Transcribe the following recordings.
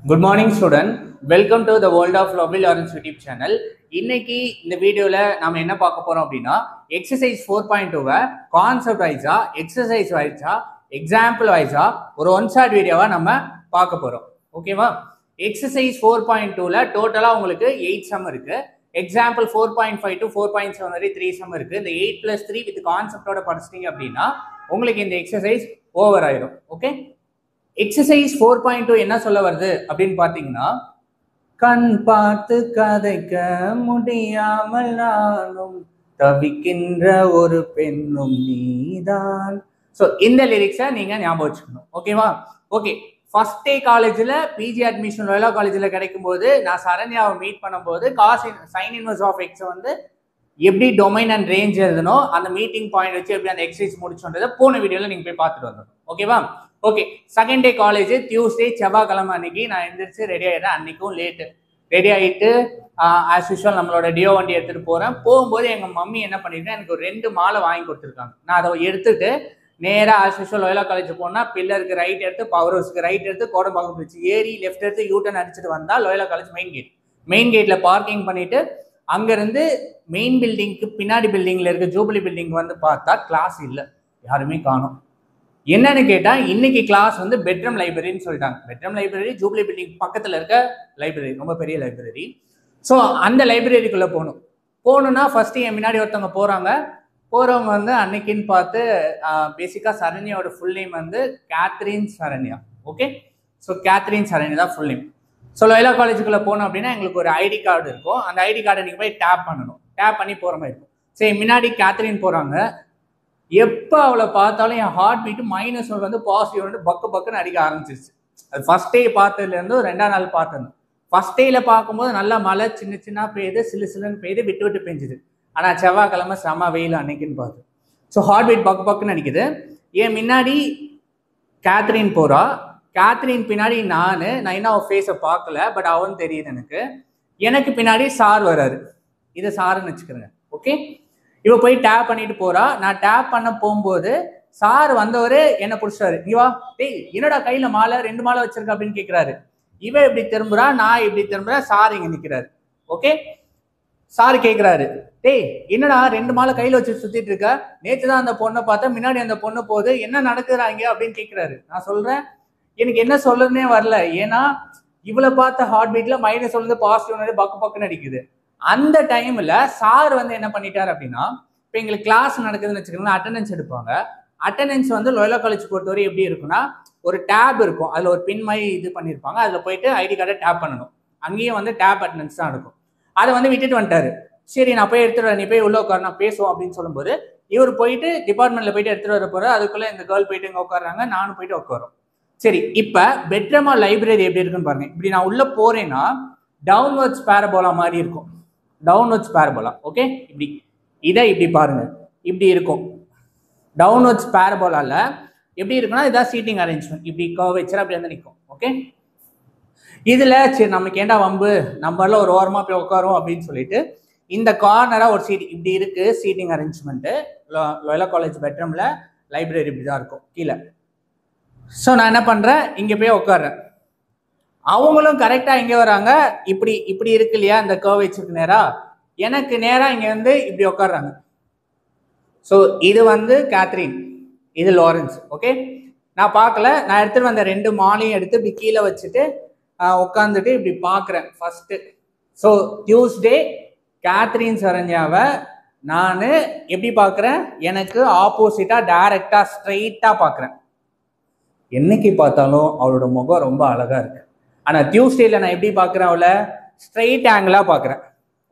Good morning student. Welcome to the World of Lovely Lawrence YouTube channel. இன்னைக்கு இந்த வீடியோல நாம என்ன பார்க்க போறோம் அப்படின்னா எக்ஸசைஸ் 4.2 கான்செப்ட் வைஸா எக்ஸசைஸ் வைஸா எக்ஸாம்பிள் வைஸா ஒரு ஒன் ஷாட் வீடியோவா நம்ம பார்க்க போறோம். ஓகேவா? எக்ஸசைஸ் 4.2ல டோட்டலா உங்களுக்கு 8 சம் இருக்கு. எக்ஸாம்பிள் 4.5 to 4.7 வரை 3 சம் இருக்கு. இந்த 8 plus 3 வித் கான்செப்டோட படிச்சிட்டீங்க அப்படின்னா உங்களுக்கு இந்த எக்ஸசைஸ் ஓவர் ஆயிடும். ஓகே? எக்ஸசைஸ் 4.2 என்ன சொல்ல வருது அப்படின்னு பார்த்தீங்கன்னா, கண் பார்த்து கதைக்க முடியாமல் நானும் தவிக்கின்ற ஒரு பெண்ணும் நீதான். ஸோ இந்த லிரிக்ஸை நீங்க ஞாபகம் வச்சுக்கணும். ஓகேவா? ஓகே, ஃபர்ஸ்ட் டே காலேஜில் பிஜி அட்மிஷன் லோயலா காலேஜில் கிடைக்கும் போது நான் சரண்யாவை மீட் பண்ணும்போது சைன் இன்வர்ஸ் ஆஃப் எக்ஸை வந்து எப்படி டொமைன் அண்ட் ரேஞ்ச் எழுதணும், அந்த மீட்டிங் பாயிண்ட் வச்சு எப்படி அந்த எக்ஸசைஸ் முடிச்சோன்றதை போன வீடியோவில் நீங்கள் போய் பார்த்துட்டு வந்துடும். ஓகேவா? Okay, second day college Tuesday செவ்வாய்க்கிழமை அன்னைக்கு நான் எந்திரிச்சு ரெடி ஆகிடுறேன். அன்னைக்கும் லேட்டு ரெடி ஆகிட்டு ஆஸ் யூஷுவல் நம்மளோட டியோ வண்டி எடுத்துகிட்டு போகிறேன். போகும்போது எங்கள் மம்மி என்ன பண்ணிருக்கேன், எனக்கு ஒரு 2 மாலை வாங்கி கொடுத்துருக்காங்க. நான் அதை எடுத்துட்டு நேராக ஆஸ் யூஷுவல் லோயலா காலேஜ் போனால் பில்லருக்கு ரைட் எடுத்து, பவர் ஹவுஸ்க்கு ரைட் எடுத்து, கோடம்பாக்கம் பிரிட்ஜ் ஏறி லெஃப்ட் எடுத்து யூட்டன் அடிச்சுட்டு வந்தால் லோயலா காலேஜ் மெயின் கேட்டில் பார்க்கிங் பண்ணிவிட்டு அங்கேருந்து மெயின் பில்டிங்க்கு பின்னாடி பில்டிங்கில் இருக்க ஜூபிலி பில்டிங் வந்து பார்த்தா கிளாஸ் இல்லை, யாருமே காணும். என்னன்னு கேட்டால் இன்னைக்கு கிளாஸ் வந்து பெட்ரூம் லைப்ரரின்னு சொல்லிட்டாங்க. பெட்ரூம் லைப்ரரி ஜூபிலி பில்டிங் பக்கத்தில் இருக்க லைப்ரரி, ரொம்ப பெரிய லைப்ரரி. ஸோ அந்த லைப்ரரிக்குள்ளே போகணுன்னா ஃபர்ஸ்ட் என் முன்னாடி ஒருத்தவங்க போகிறவங்க வந்து அன்னைக்குன்னு பார்த்து பேசிக்காக சரண்யாவோட ஃபுல் நேம் வந்து Catherine Saranya. Okay, so Catherine Saranya தான் ஃபுல் நேம். ஸோ லோயலா காலேஜுக்குள்ளே போனோம் அப்படின்னா எங்களுக்கு ஒரு ஐடி கார்டு இருக்கும். அந்த ஐடி கார்டை நீங்கள் போய் டேப் பண்ணணும். டேப் பண்ணி போகிற மாதிரி இருக்கும். சரி, முன்னாடி கேத்ரின் போகிறாங்க. எப்போ அவளை பார்த்தாலும் என் ஹார்ட் பீட்டு -1 வந்து பாசிட்டிவ் வந்து பக்குன்னு அடிக்க ஆரம்பிச்சிருச்சு. அது ஃபர்ஸ்ட் டே பார்த்ததுலேருந்து 2ஆம் நாள் பார்த்தது. ஃபர்ஸ்ட் டேல பார்க்கும்போது நல்லா மழை சின்ன பெய்யுது, சிலுன்னு பெய்யுது, விட்டு பெஞ்சுது. ஆனால் செவ்வாய்க்கிழமை செம வெயில் அன்னைக்குன்னு பார்த்து. ஸோ ஹார்ட் பீட் பக்குன்னு அடிக்குது. ஏன் முன்னாடி கேத்ரின் போகிறா, கேத்ரின் பின்னாடி நான் இன்னும் அவன் ஃபேஸை பார்க்கல, பட் அவன் தெரியுது எனக்கு பின்னாடி சார் வராரு. இதை சாருன்னு வச்சுக்கிறேங்க. ஓகே, இவ போய் டேப் பண்ணிட்டு போறா. நான் டேப் பண்ண போகும்போது சார் வந்தவரு என்ன பிடிச்சாரு. இவா டேய் என்னடா கையில மாலை 2 மாலை வச்சிருக்க அப்படின்னு கேட்கிறாரு. இவ இப்படி திரும்புறா, நான் இப்படி திரும்புறேன், சார் இங்க நிக்கிறாரு. ஓகே, சார் கேட்கிறாரு, டேய் என்னடா 2 மாலை கையில வச்சு சுத்திட்டு இருக்க, நேற்று தான் அந்த பொண்ணை பார்த்தா, முன்னாடி அந்த பொண்ணு போகுது, என்ன நடக்குறாங்க அப்படின்னு கேட்கிறாரு. நான் சொல்றேன் எனக்கு என்ன சொல்றதுன்னே வரல. ஏன்னா இவளை பார்த்த ஹார்ட் பீட்ல -1 பாசிட்டிவ் பக்குன்னு அடிக்குது. அந்த டைம்ல சார் வந்து என்ன பண்ணிட்டாரு அப்படின்னா, இப்போ எங்களுக்கு கிளாஸ் நடக்குதுன்னு வச்சுக்கோங்களேன், அட்டண்டன்ஸ் எடுப்பாங்க. அட்டண்டன்ஸ் வந்து லோயலா காலேஜ் பொறுத்தவரை எப்படி இருக்குன்னா, ஒரு டேப் இருக்கும், அதில் ஒரு பின் மாதிரி இது பண்ணியிருப்பாங்க. அதில் போயிட்டு ஐடி கார்டை டேப் பண்ணணும். அங்கேயும் வந்து டேப் அட்டண்டன்ஸ் தான் இருக்கும். அதை வந்து விட்டுட்டு வந்துட்டாரு. சரி நான் போய் எடுத்துட்டு வரேன், நீ போய் உள்ள உட்காரு, நான் பேசுவோம் அப்படின்னு சொல்லும்போது இவர் போயிட்டு டிபார்ட்மெண்ட்ல போயிட்டு எடுத்துட்டு வர போறாரு. அதுக்குள்ள இந்த கேர்ள் போயிட்டு இங்கே உட்காடுறாங்க, நானும் போயிட்டு உட்காரோம். சரி, இப்போ பெட்ரூமா லைப்ரரி எப்படி இருக்குன்னு பாருங்க. இப்படி நான் உள்ள போறேன்னா டவுன்வர்ட்ஸ் பேரபோலா மாதிரி இருக்கும். Downwards parabola. ஓகே, இப்படி பாருங்க, இப்படி இருக்கும். டவுன்வர்ட்ஸ் பேரபோலால எப்படி இருக்குன்னா இதான் சீட்டிங் அரேஞ்ச்மெண்ட். இப்படி கர்வேச்சர் அப்படி வந்து நிற்கும். ஓகே, இதுல சரி நமக்கு ஏண்டா வம்பு, நம்மளால ஒரு ஓரமா போய் உட்காரும் அப்படின்னு சொல்லிட்டு இந்த கார்னரா ஒரு சீட் இப்படி இருக்கு. சீட்டிங் அரேஞ்ச்மெண்ட் லோயலா காலேஜ் பெட்ரூம்ல லைப்ரரி இப்படிதான் இருக்கும் கீழே. ஸோ நான் என்ன பண்றேன், இங்க போய் உட்காடுறேன். அவங்களும் கரெக்டா இங்கே வராங்க. இப்படி இருக்கு இல்லையா இந்த கர்வேச்சருக்கு நேரா, எனக்கு நேரா இங்க வந்து இப்படி உட்காடுறாங்க. ஸோ இது வந்து கேத்ரின், இது லாரன்ஸ். ஓகே, நான் பார்க்கல. நான் எடுத்துட்டு வந்த 2 மாலையும் எடுத்து இப்படி கீழே வச்சுட்டு உட்காந்துட்டு இப்படி பார்க்குறேன் ஃபர்ஸ்ட். ஸோ டியூஸ்டே கேத்ரின் சரண்யாவை நான் எப்படி பார்க்குறேன், எனக்கு ஆப்போசிட்டா டைரக்டா ஸ்ட்ரெயிட்டா பார்க்குறேன். என்னைக்கு பார்த்தாலும் அவளோட முகம் ரொம்ப அழகா இருக்கு. ஆனால் டியூஸ்டேல நான் எப்படி பார்க்குறேன், அவளை ஸ்ட்ரெயிட் ஆங்கிளாக பார்க்குறேன்.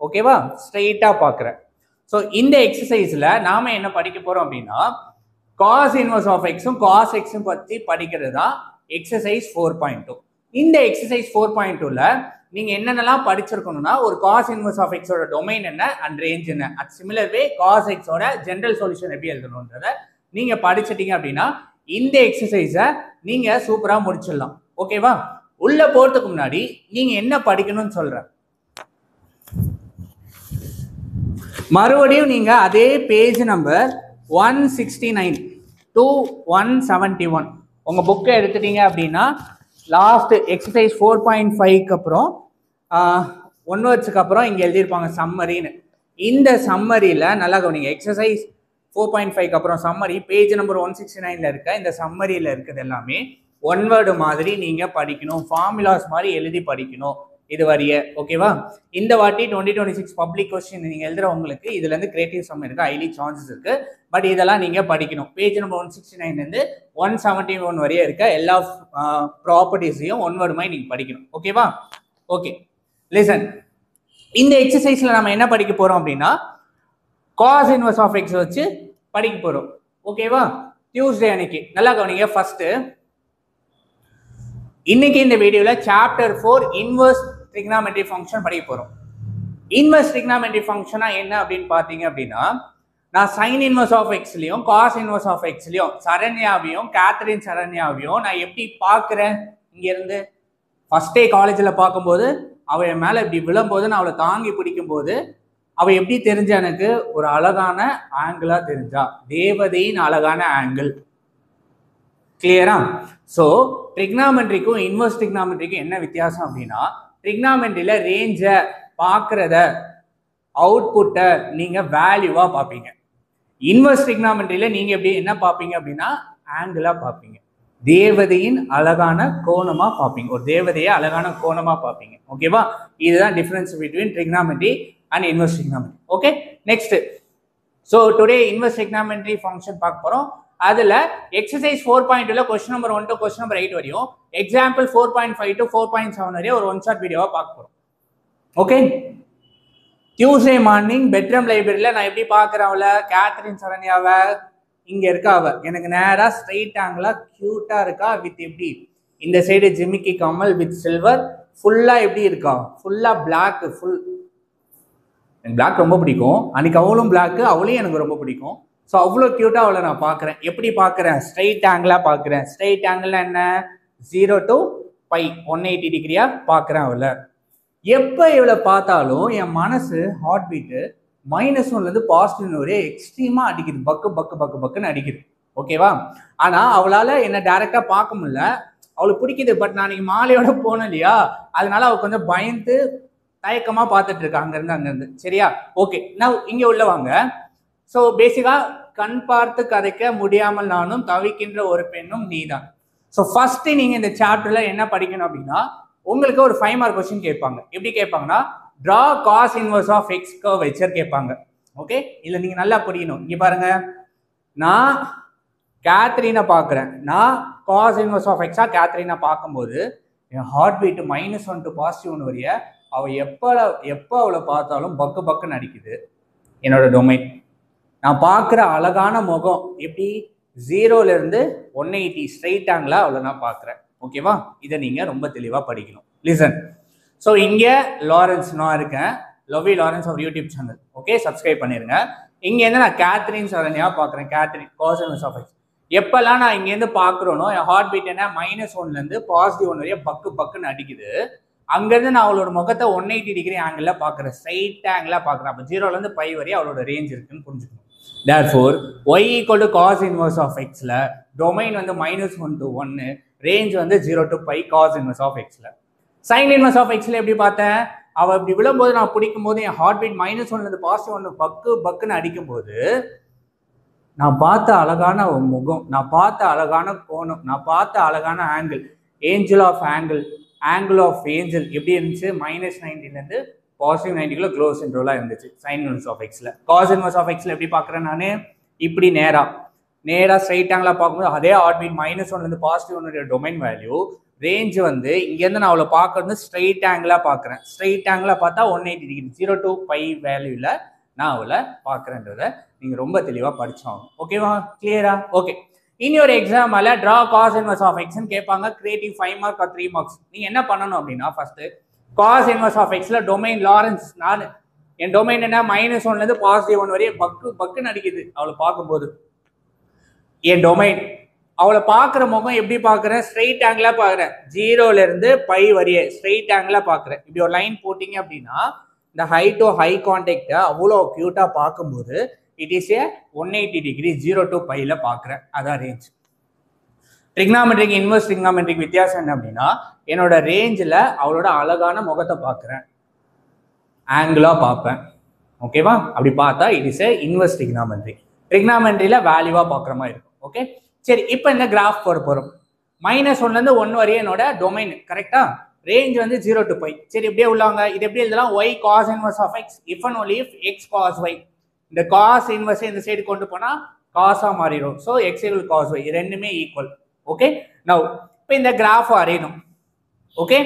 ஓகேவா, ஸ்ட்ரெயிட்டாக பார்க்குறேன். ஸோ இந்த எக்ஸசைஸில் நாம என்ன படிக்க போகிறோம் அப்படின்னா, காஸ் இன்வர்ஸ் ஆஃப் எக்ஸும் காஸ் எக்ஸும் பற்றி படிக்கிறது தான் எக்ஸசைஸ் 4.2. இந்த எக்ஸசைஸ் 4.2ல நீங்கள் என்னென்னலாம் படிச்சிருக்கணும்னா, ஒரு காஸ் இன்வர்ஸ் ஆஃப் எக்ஸோட டொமைன் என்ன அண்ட் ரேஞ்ச் என்ன, அட் சிமிலர் வே காஸ் எக்ஸோட ஜென்ரல் சொல்யூஷன் எப்படி எழுதணுன்றதை நீங்கள் படிச்சிட்டீங்க அப்படின்னா இந்த எக்ஸசைஸை நீங்கள் சூப்பராக முடிச்சிடலாம். ஓகேவா? உள்ள போறதுக்கு முன்னாடி நீங்க என்ன படிக்கணும்னு சொல்றேன். மறுபடியும் நீங்க அதே பேஜ் நம்பர் 169 to 171 உங்க புக்கை எடுத்துட்டீங்க அப்படின்னா லாஸ்ட் எக்ஸசைஸ் 4.5க்கு அப்புறம் 1 வேர்ட்ஸுக்கு அப்புறம் இங்கே எழுதியிருப்பாங்க சம்மரின்னு. இந்த சம்மரியில் நல்லா கவனிங்க. எக்ஸசைஸ் 4.5க்கு அப்புறம் சம்மரி பேஜ் நம்பர் 169ல இருக்க இந்த சம்மரியில் இருக்கிறது எல்லாமே ஒன் வேர்டு மாதிரி நீங்கள் படிக்கணும், ஃபார்முலாஸ் மாதிரி எழுதி படிக்கணும் இது வரைய. ஓகேவா? இந்த வாட்டி 2026 பப்ளிக் கொஸ்டின் நீங்கள் எழுதுறவங்களுக்கு இதுலேருந்து கிரியேட்டிவ் சம் இருக்குது, ஹைலி சான்சஸ் இருக்குது. பட் இதெல்லாம் நீங்கள் படிக்கணும். பேஜ் நம்பர் 169லேருந்து 171 வரைய இருக்க எல்லா ப்ராப்பர்ட்டிஸையும் ஒன் வேர்டு மாதிரி நீங்கள் படிக்கணும். ஓகேவா? Okay, listen. இந்த எக்ஸசைஸில் நம்ம என்ன படிக்க போகிறோம் அப்படின்னா cos inverse of x வச்சு படிக்க போகிறோம். ஓகேவா? டியூஸ்டே அன்னைக்கு நல்லா கவனிங்க. ஃபர்ஸ்ட் இன்னைக்கு இந்த வீடியோவில் சாப்டர் 4 இன்வர்ஸ் ட்ரிக்னாமெட்ரி ஃபங்க்ஷன் படிக்க போகிறோம். இன்வர்ஸ் ட்ரிக்னாமெட்ரி ஃபங்க்ஷனா என்ன அப்படின்னு பார்த்தீங்க அப்படின்னா, நான் சைன் இன்வர்ஸ் ஆஃப் எக்ஸ்லையும் காஸ் இன்வர்ஸ் ஆஃப் எக்ஸ்லையும் சரண்யாவையும் கேத்ரின் சரண்யாவையும் நான் எப்படி பார்க்குறேன் இங்கேருந்து. ஃபர்ஸ்டே காலேஜில் பார்க்கும்போது அவள் என் மேலே இப்படி விழும்போது நான் அவளை தாங்கி பிடிக்கும்போது அவள் எப்படி தெரிஞ்சா, எனக்கு ஒரு அழகான ஆங்கிளா தெரிஞ்சா, தேவதையின் அழகான ஆங்கிள். கிளியரா? ஸோ ட்ரிக்னாமெட்ரிக்கும் இன்வர்ஸ் ட்ரிக்னாமெட்ரிக்கும் என்ன வித்தியாசம் அப்படின்னா, ட்ரிக்னாமெட்ரியில் ரேஞ்சை பார்க்குறத அவுட்புட்டை நீங்கள் வேல்யூவாக பார்ப்பீங்க. இன்வர்ஸ் ட்ரிக்னாமெட்ரியில் நீங்கள் எப்படி என்ன பார்ப்பீங்க அப்படின்னா ஆங்கிளாக பார்ப்பீங்க, தேவதையின் அழகான கோணமாக பார்ப்பீங்க, ஒரு தேவதையை அழகான கோணமாக பார்ப்பீங்க. ஓகேவா? இதுதான் difference between trigonometry and inverse trigonometry. Okay, next. So today inverse trigonometry function பார்க்க போகிறோம். அதில் எக்ஸசைஸ் 4.2ல question number 1 to question number 8 வரையும், எக்ஸாம்பிள் 4.5 to 4.7 வரையும் ஒரு 1 ஷாட் வீடியோவாக பார்க்க போகிறோம். ஓகே, டியூஸ்டே மார்னிங் பெட்ரூம் லைப்ரரியில் நான் எப்படி பார்க்குறேன் அவளை, கேத்ரின் சரண்யாவை. இங்கே இருக்கா அவ, எனக்கு நேராக ஸ்ட்ரைட் ஆங்கிளாக க்யூட்டாக இருக்கா. வித் எப்படி இந்த சைடு ஜிமிக்கி கமல் வித் சில்வர், ஃபுல்லாக எப்படி இருக்கா, ஃபுல்லாக பிளாக். எனக்கு பிளாக் ரொம்ப பிடிக்கும். அன்னைக்கு அவளும் பிளாக், அவளையும் எனக்கு ரொம்ப பிடிக்கும். ஸோ அவ்வளோ க்யூட்டாக அவளை நான் பார்க்குறேன். எப்படி பார்க்குறேன்? ஸ்ட்ரைட் ஆங்கிளாக பார்க்குறேன். ஸ்ட்ரைட் ஆங்கிள் என்ன, 0 to π 180 டிகிரியாக பார்க்குறேன் அவளை. எப்போ இவளை பார்த்தாலும் என் மனசு ஹார்ட் பீட்டு -1லேருந்து +1 வரை எக்ஸ்ட்ரீமாக அடிக்குது, பக்கு பக்கு பக்கு பக்குன்னு அடிக்குது. ஓகேவா? ஆனால் அவளால் என்னை டைரெக்டாக பார்க்க முடியல. அவளுக்கு பிடிக்குது. பட் நான் இன்னைக்கு மாலையோட போனேன் இல்லையா, அதனால அவள் கொஞ்சம் பயந்து தயக்கமாக பார்த்துட்டு இருக்கா அங்கேருந்து. சரியா? ஓகே, நான் இங்கே உள்ள வாங்க. ஸோ பேசிக்காக கண் பார்த்து கதைக்க முடியாமல் நானும் தவிக்கின்ற ஒரு பெண்ணும் நீதான். ஸோ ஃபர்ஸ்ட் நீங்கள் இந்த சாப்டரில் என்ன படிக்கணும் அப்படின்னா, உங்களுக்கு ஒரு 5 மார்க் கொஸ்டின் கேட்பாங்க. எப்படி கேட்பாங்கன்னா, draw cos inverse of x curvature கேட்பாங்க. ஓகே, இல்லை நீங்கள் நல்லா புரியணும். இங்கே பாருங்க, நான் கேத்ரினை பார்க்குறேன். நான் காஸ் இன்வர்ஸ் ஆஃப் எக்ஸா கேத்ரினை பார்க்கும்போது என் ஹார்ட் பீட்டு -1 to +1 வரைய அவள் எப்போ அவளை பார்த்தாலும் பக்கு பக்குன்னு அடிக்குது. என்னோட டொமைன். நான் பார்க்குற அழகான முகம் எப்படி 0லேருந்து 180 ஸ்ட்ரைட் ஆங்கிளாக அவளை நான் பார்க்குறேன். ஓகேவா? இதை நீங்கள் ரொம்ப தெளிவாக படிக்கணும். லிசன். ஸோ இங்கே லாரன்ஸ் நான் இருக்கேன், லவ்வி லாரன்ஸ் அவர் யூடியூப் சேனல். ஓகே, சப்ஸ்கிரைப் பண்ணிடுங்க. இங்கேருந்து நான் கேத்ரின் சரண்யா பார்க்குறேன். Catherine cos inverse of x. எப்பெல்லாம் நான் இங்கேருந்து பார்க்குறோனோ என் ஹார்ட் பீட் என்ன -1லேருந்து +1 வரைய பக்கு பக்குன்னு அடிக்குது. அங்கேருந்து நான் அவளோட முகத்தை 180 டிகிரி ஆங்கிளில் பார்க்குறேன், ஸ்ட்ரைட் ஆங்கிளாக பார்க்குறேன். அப்போ 0லேருந்து π வரையும் அவளோட ரேஞ்ச் இருக்குன்னு புரிஞ்சுக்கணும். Therefore, y = cos inverse of x ல டொமைன் வந்து -1 to 1, ரேஞ்ச் வந்து 0 to π cos inverse of x ல. sin inverse of x ல எப்படி பார்த்தேன், அவள் இப்படி விழும்போது நான் பிடிக்கும் போது என் ஹார்ட் பீட் -1லேருந்து +1 பக்கு பக்குன்னு அடிக்கும்போது நான் பார்த்த அழகான முகம், நான் பார்த்த அழகான கோணம், நான் பார்த்த அழகான angle, angel of angle of angel எப்படி இருந்துச்சு, -90லேருந்து +90 க்ளோஸ் இன்டர்வலாக இருந்துச்சு சைன் இன்வர்ஸ் ஆஃப் எக்ஸில். காஸ் இன்வர்ஸ் ஆஃப் எக்ஸில் எப்படி பார்க்குறேன் நான், இப்படி நேராக ஸ்ட்ரைட் ஆங்கிளாக பார்க்கும்போது அதே ஹார்ட் பீட் -1லேருந்து +1 டொமைன் வேல்யூ ரேஞ்ச் வந்து இங்கேருந்து நான் அவளை பார்க்கறது ஸ்ட்ரைட் ஆங்கிளாக பார்க்குறேன். ஸ்ட்ரைட் ஆங்கிளாக பார்த்தா 180 டிகிரி 0 to π வேல்யூவில் நான் அவளை பார்க்குறேன்றதை நீங்கள் ரொம்ப தெளிவாக படிச்சாகணும். ஓகேவா? கிளியரா? ஓகே, இனி ஒரு example draw cos inverse of எக்ஸ்ன்னு கேட்பாங்க. Creative 5 mark or 3 marks. நீங்கள் என்ன பண்ணணும் அப்படின்னா, ஃபர்ஸ்ட் காஸ் இன்வர்ஸ் ஆஃப் எக்ஸ்ல டொமைன் லாரன்ஸ் நான், என் டொமைன் என்ன -1லேருந்து +1 வரைய பக்குன்னு அடிக்குது அவளை பார்க்கும்போது. என் டொமைன் அவளை பார்க்குற முகம் எப்படி பார்க்குறேன், ஸ்ட்ரைட் ஆங்கிளாக பார்க்குறேன். 0லேருந்து π வரைய ஸ்ட்ரைட் ஆங்கிளாக பார்க்குறேன். இப்படி ஒரு லைன் போட்டிங்க அப்படின்னா இந்த ஹை டு ஹை கான்டாக்டை அவ்வளோ க்யூட்டாக பார்க்கும்போது it is A 180 degree 0 to π பார்க்குறேன். அதான் ரேஞ்ச். ட்ரிக்னாமெட்ரிக் இன்வர்ஸ் ட்ரிக்னாமெட்ரிக் வித்தியாசம் என்ன அப்படின்னா, என்னோட ரேஞ்சில் அவளோட அழகான முகத்தை பார்க்குறேன், ஆங்கிளாக பார்ப்பேன். ஓகேவா? அப்படி பார்த்தா இட் இஸ் இன்வர்ஸ் ட்ரிக்னாமெட்ரி. ட்ரிக்னாமெட்ரியில் வேல்யூவாக பார்க்குற மாதிரி இருக்கும். ஓகே, சரி. இப்போ இந்த கிராஃப் போட போகிறோம். -1லேருந்து 1 வரையும் என்னோட டொமைன். கரெக்டா? ரேஞ்ச் வந்து 0 to π. சரி, இப்படியே உள்ளவங்க இது எப்படி எழுதலாம்? y cos inverse of x if and only if x cos y. இந்த cos inverse இந்த சைடு கொண்டு போனால் காஸாக மாறிடும். So x equal cos y, ரெண்டுமே ஈக்குவல். ஓகே, நவ் இப்போ இந்த கிராஃப் வரையணும். ஓகே,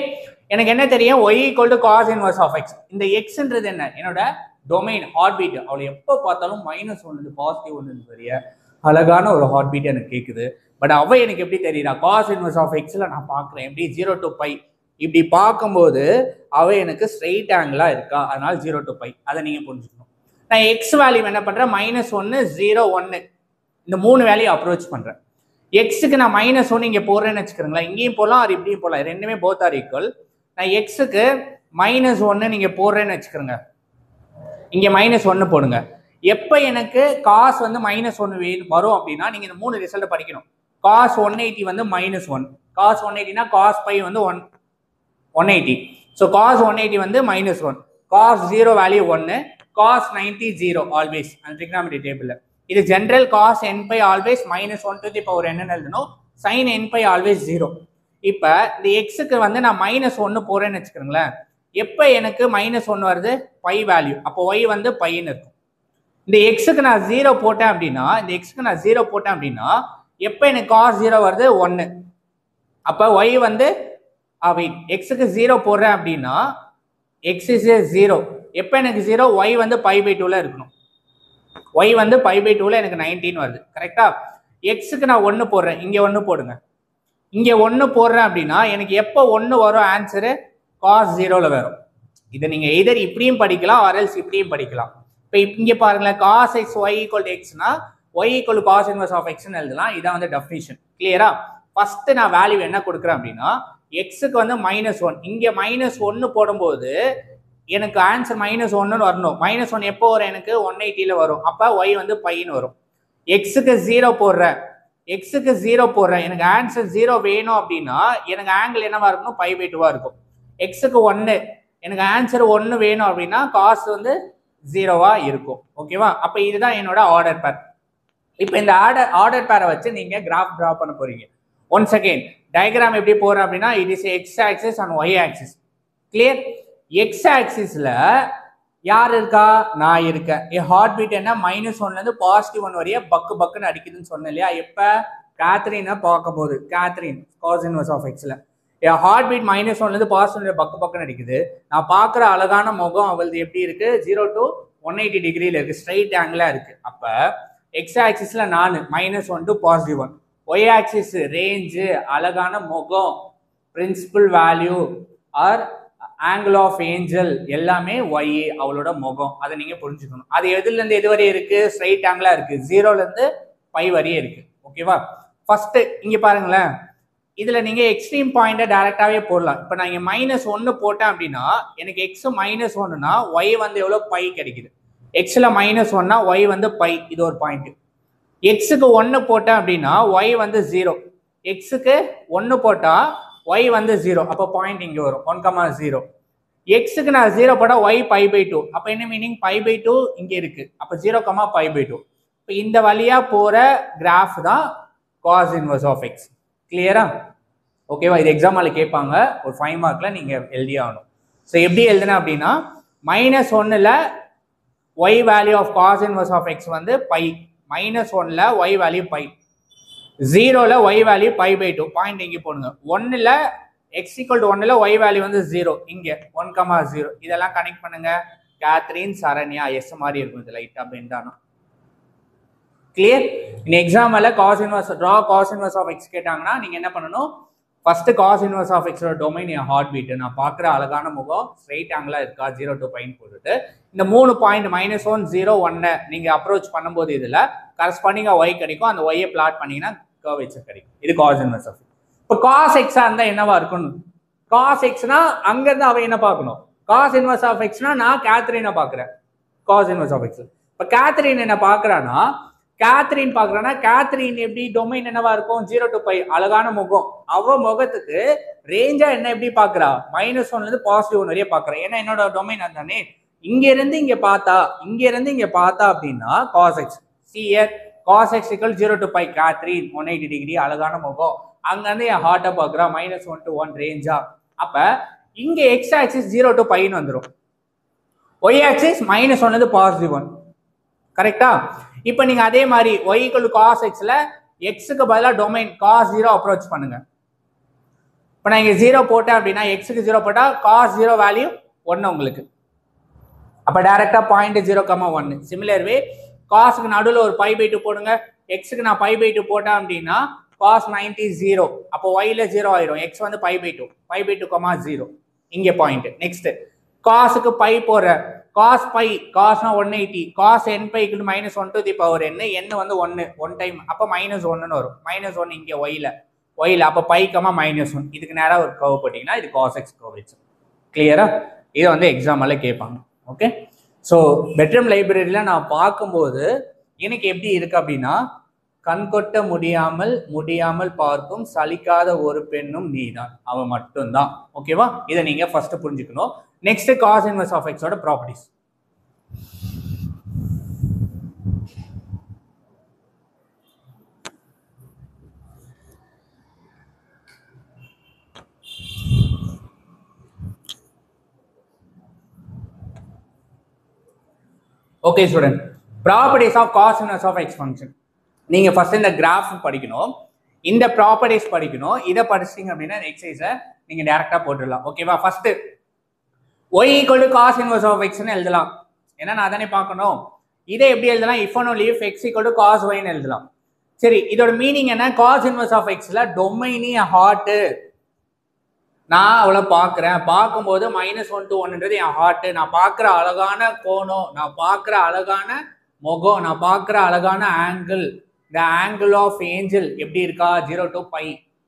எனக்கு என்ன தெரியும்? y equal to cos inverse of x. இந்த xன்றது என்ன? என்னோட டொமைன், ஹார்ட் பீட். அவளை எப்போ பார்த்தாலும் -1 +1 வரைய அழகான ஒரு ஹார்ட் பீட் எனக்கு கேட்குது. பட் அவ எனக்கு எப்படி தெரியுறா? cos inverse of x நான் பார்க்குறேன். எப்படி? 0 to π. இப்படி பார்க்கும்போது அவ எனக்கு ஸ்ட்ரெயிட் ஆங்கிளாக இருக்கா, அதனால 0 to π. அதை நீங்கள் புரிஞ்சுக்கணும். நான் எக்ஸ் வேல்யூ என்ன பண்ணுறேன்? -1, 0, 1 இந்த 3 வேல்யூ அப்ரோச் பண்ணுறேன். எக்ஸுக்கு நான் -1 இங்கே போடுறேன்னு வச்சுக்கிறேங்களா, இங்கேயும் போகலாம், அது இப்படியும் போகலாம், ரெண்டுமே போத் ஆர் ஈக்குவல். நான் எக்ஸுக்கு -1 நீங்கள் போடுறேன்னு வச்சுக்கிறேங்க, இங்கே -1 போடுங்க. எப்போ எனக்கு காஸ் வந்து -1 வரும் அப்படின்னா, நீங்கள் இந்த 3 ரிசல்ட்டை படிக்கணும். cos 180 வந்து -1, cos 180னா cos π வந்து 180. ஸோ cos 180 வந்து -1, cos 0 வேல்யூ 1, cos 90 0 ஆல்வேஸ் அந்த ட்ரிக்னாமெட்ரி டேபிளில். இது general cos nπ always -1 to the power n எழுதணும், sin nπ ஆல்வேஸ் 0. இப்போ இந்த எக்ஸுக்கு வந்து நான் -1 போகிறேன்னு வச்சுக்கிறேங்களேன். எப்போ எனக்கு -1 வருது? π வேல்யூ. அப்போ y வந்து பைன்னு இருக்கும். இந்த எக்ஸுக்கு நான் 0 போட்டேன் அப்படின்னா, எப்போ எனக்கு cos 0 வருது? 1. அப்போ y வந்து எக்ஸுக்கு 0 போடுறேன் அப்படின்னா x is 0. எப்போ எனக்கு 0? y வந்து π/2ல இருக்கணும். y வந்து π/2ல எனக்கு 19 வருது. கரெக்டா? எக்ஸுக்கு நான் 1 போடுறேன், இங்கே 1 போடுங்க. இங்கே 1 போடுறேன் அப்படின்னா எனக்கு எப்போ 1 வரும்? ஆன்சரு cos 0ல வரும். இதை நீங்கள் எதர் இப்படியும் படிக்கலாம், ஆர்எல்ஸ் இப்படியும் படிக்கலாம். இப்போ இங்கே பாருங்களேன், cos x y equal to xனா y equal to cos inverse of xன்னு எழுதலாம். இதான் வந்து டெஃபினிஷன். கிளியரா? ஃபர்ஸ்ட் நான் வேல்யூ என்ன கொடுக்குறேன் அப்படின்னா, எக்ஸுக்கு வந்து -1, இங்கே -1 போடும்போது எனக்கு ஆன்சர் -1 வரணும். -1 எப்போ வரும்? எனக்கு 180ல வரும். அப்போ y வந்து பைன்னு வரும். எக்ஸுக்கு 0 போடுறேன், எனக்கு ஆன்சர் 0 வேணும் அப்படின்னா எனக்கு ஆங்கிள் என்னவா இருக்கணும்? π/2 இருக்கும். எக்ஸுக்கு 1, எனக்கு ஆன்சர் 1 வேணும் அப்படின்னா காஸ் வந்து 0வா இருக்கும். ஓகேவா? அப்போ இதுதான் என்னோட ஆர்டர் பேர். இப்போ இந்த ஆர்டர் பேரை வச்சு நீங்கள் கிராஃப் ட்ரா பண்ண போறீங்க. ஒன்ஸ் அகெயின் டயக்ராம் எப்படி போகிறேன் அப்படின்னா, it is x axis and y axis. Clear? X ஆக்சிஸில் யார் இருக்கா? நான் இருக்கேன். ஹார்ட் பீட் என்ன? -1லேருந்து +1 வரைய பக்குன்னு அடிக்குதுன்னு சொன்னேன் இல்லையா? எப்போ? கேத்ரினை பார்க்கும்போது, கேத்ரின் cos inverse of xல ஹார்ட் பீட் -1லேருந்து +1 பக்குன்னு அடிக்குது. நான் பார்க்குற அழகான முகம் அவளது எப்படி இருக்கு? 0 to 180 டிகிரியில் இருக்கு, ஸ்ட்ரைட் ஆங்கிளாக இருக்கு. அப்போ எக்ஸ் ஆக்சிஸில் நான் -1 to +1, ஒய் ஆக்சிஸ் ரேஞ்சு, அழகான முகம், principal value or angle of angel எல்லாமே ஒய், அவளோட முகம். அதை நீங்கள் புரிஞ்சுக்கணும். அது எதுலேருந்து எது வரையும் இருக்கு? ஸ்ட்ரைட் ஆங்கிளாக இருக்கு, 0லேருந்து π வரையும் இருக்கு. ஓகேவா? ஃபர்ஸ்ட் இங்கே பாருங்களேன், இதில் நீங்கள் எக்ஸ்ட்ரீம் பாயிண்டை டைரெக்டாகவே போடலாம். இப்போ நான் இங்கே -1 போட்டேன் அப்படின்னா எனக்கு எக்ஸ் -1னா ஒய் வந்து எவ்வளோ? π கிடைக்குது. எக்ஸில் -1னா ஒய் வந்து π, இது ஒரு பாயிண்ட். எக்ஸுக்கு 1 போட்டேன் அப்படின்னா ஒய் வந்து 0. எக்ஸுக்கு 1 போட்டால் ஒய் வந்து 0. அப்போ பாயிண்ட் இங்கே வரும் 1,0. எக்ஸுக்கு நான் 0 போட்டால் ஒய் π/2. அப்போ என்ன மீனிங்? π/2 இங்கே இருக்கு. அப்போ 0, π/2. இப்போ இந்த வழியாக போகிற கிராஃப் தான் cos inverse of x. கிளியரா? ஓகேவா? இது எக்ஸாம்பிள் கேட்பாங்க, ஒரு 5 மார்க்கில் நீங்கள் எழுதி ஆகணும். ஸோ எப்படி எழுதுனா அப்படின்னா, -1ல் y value of cos inverse of x வந்து π, -1ல் ஒய் வேல்யூ π, 0ல் ஒய் வேல்யூ π/2. பாயிண்ட் இங்கே போடுங்க. 1ல் x equal to 1ல் ஒய் வேல்யூ வந்து 0, இங்கே 1,0. இதெல்லாம் கனெக்ட் பண்ணுங்க. கேத்ரின், சரண்யா, எஸ் மாதிரி இருக்கும். இது லைட்டாக பெண்ட் ஆனும். கிளியர்? இந்த example cos inverse of x கேட்டாங்கன்னா நீங்கள் என்ன பண்ணணும்? First cos inverse of x domain என் ஹார்ட் பீட், நான் பார்க்குற அழகான முகம், ஸ்ட்ரைட் ஆங்கிளாக இருக்கா, 0 to π போட்டுட்டு இந்த 3 பாயிண்ட் -1, 0, 1 நீங்கள் அப்ரோச் பண்ணும்போது இதில் கரஸ்பாண்டிங்காக ஒய் கிடைக்கும். அந்த ஒய்யை பிளாட் பண்ணிங்கன்னா கர்வேச்சர் கிடைக்கும். இது cos inverse of x. இப்போ cos x இருந்தால் என்னவா இருக்கணும்? cos xனா அங்கேருந்து அவ என்ன பார்க்கணும்? cos inverse of xனா நான் கேத்ரினை பார்க்குறேன் cos inverse of x. இப்போ கேத்ரின் என்ன பார்க்குறான்னா கேத்ரின் பாக்குறேன்னா கேத்ரின் எப்படி டொமைன் என்னவா இருக்கும் 0 to π அழகான முகம் அவ முகத்துக்கு ரேஞ்சா என்ன எப்படி பாக்குறா -1 இருந்து +1 வரைய பாக்குறேன் ஏன்னா என்னோட டொமைன் அதானே இங்க இருந்து இங்க பார்த்தா அப்படின்னா cos x see here cos x = 0 to π Catherine 180 degree அழகான முகம் அங்க இருந்து என் ஹார்ட்டை பாக்குறா -1 to 1 ரேஞ்சா அப்ப இங்க x ஆக்சிஸ் 0 to π ன்னு வந்துரும் y ஆக்சிஸ் -1 இருந்து +1 கரெக்டா இப்போ நீங்க அதே மாதிரி y = cos x ல x க்கு பதிலா டொமைன் cos 0 அப்ரோச் பண்ணுங்க இப்போ நான் இங்க 0 போட்டேன் அப்படின்னா x க்கு 0 போட்டா cos 0 வேல்யூ 1 உங்களுக்கு அப்ப டைரக்டா 0.0, 1 சிமிலர் வே cos க்கு நடுவுல ஒரு π/2 போடுங்க x க்கு நான் π/2 போட்டேன் அப்படின்னா cos 90 0 அப்போ y ல 0 ஆயிரும் x வந்து π/2 0 இங்க பாயிண்ட் நெக்ஸ்ட் cos க்கு π போற cos π cos னா 180 cos n π = -1 to the power n n வந்து 1 டைம் அப்ப -1 ன்னு வரும் -1 இங்க y ல அப்ப π, -1 இதுக்கு நேரா ஒரு கர்வ் போட்டீங்கன்னா இது cos x கர்வ் கிளியரா இது வந்து எக்ஸாம்ல கேட்பாங்க ஓகே சோ பெட்ரம் லைப்ரரியில நான் பார்க்கும்போது எனக்கு எப்படி இருக்கு அப்படின்னா கண்கொட்ட முடியாமல் பார்க்கும் சலிக்காத ஒரு பெண்ணும் நீதான் அவ மட்டும்தான் ஓகேவா இதை நீங்க ஃபர்ஸ்ட் புரிஞ்சுக்கணும் next cos inverse of x ஓட properties okay student properties of cos inverse of x function நீங்க ஃபர்ஸ்ட் இந்த கிராஃப் படிக்கணும் இந்த ப்ராப்பர்ட்டிஸ் படிக்கணும் இதை படிச்சிட்டீங்க அப்படின்னா எக்ஸசைஸை நீங்க டைரக்டா போட்டுடலாம் ஓகேவா first y = cos inverse of x ன்னு எழுதலாம் ஏன்னா நான் அதானே பார்க்கணும் இதை எப்படி எழுதலாம் if and only if x = cos y ன்னு எழுதலாம் சரி இதோட மீனிங் என்ன cos inverse of x ல டொமைனி ஹார்ட் நான் அவளை பார்க்குறேன் பார்க்கும்போது -1 to 1ன்றது என் ஹார்ட் நான் பார்க்குற அழகான கோணம் நான் பார்க்குற அழகான முகம் நான் பார்க்குற அழகான ஆங்கிள் இந்த ஆங்கிள் ஆஃப் ஏஞ்சல் எப்படி இருக்கா 0 to π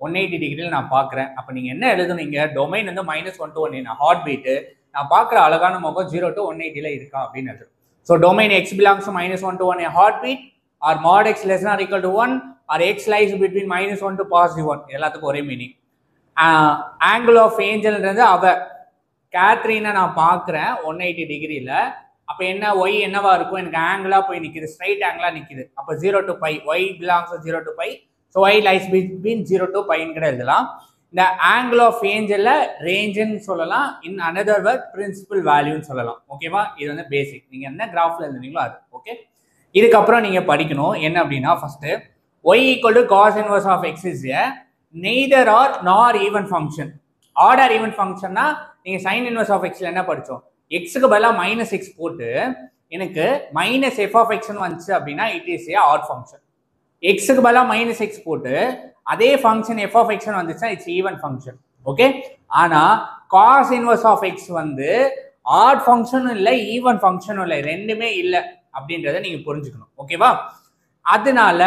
180 டிகிரியில் நான் பார்க்குறேன் அப்போ நீங்கள் என்ன எழுதுனீங்க டொமைன் வந்து -1 to 1 நான் ஹார்ட் பீட்டு நான் பார்க்குற அழகான முகம் 0 to 180 இருக்கா அப்படின்னு எழுதுறேன் so domain x belongs to -1 to 1 a heartbeat or mod x less than or equal to 1 or x lies between -1 to +1 எல்லாத்துக்கும் ஒரே மீனிங் ஆங்கிள் ஆஃப் ஏஞ்சல்ன்றது அவ கேத்ரீனை நான் பார்க்குறேன் 180 டிகிரியில் அப்போ என்ன ஒய் என்னவா இருக்கும் எனக்கு ஆங்கிளாக போய் நிற்கிது ஸ்ட்ரைட் ஆங்கிளாக நிற்கிது அப்போ 0 to π y belongs 0 to π so y lies between 0 to πன்னு கூட எழுதலாம் இந்த ஆங்கிள் ஆஃப் ஏஞ்சல்ல ரேஞ்சுன்னு சொல்லலாம் இன் அனதர் வேர்ட் பிரின்சிபல் வேல்யூன்னு சொல்லலாம் ஓகேவா இது வந்து பேசிக் நீங்கள் என்ன கிராஃபில் எழுதுனீங்களோ அது ஓகே இதுக்கப்புறம் நீங்கள் படிக்கணும் என்ன அப்படின்னா first Y = cos inverse of x is a neither or nor even function odd or even functionனா நீங்கள் sin inverse of x என்ன படித்தோம் எக்ஸுக்கு பதிலாக -x போட்டு எனக்கு -f of x வந்துச்சு அப்படின்னா it is a odd function எக்ஸுக்கு பதிலாக -x போட்டு அதே ஃபங்க்ஷன் f of x வந்துச்சுன்னா இட்ஸ் ஈவன் ஃபங்க்ஷன் ஓகே ஆனால் cos inverse of x வந்து ஆட் ஃபங்க்ஷனும் இல்லை ஈவன் ஃபங்க்ஷனும் இல்லை ரெண்டுமே இல்லை அப்படின்றத நீங்கள் புரிஞ்சுக்கணும் ஓகேவா அதனால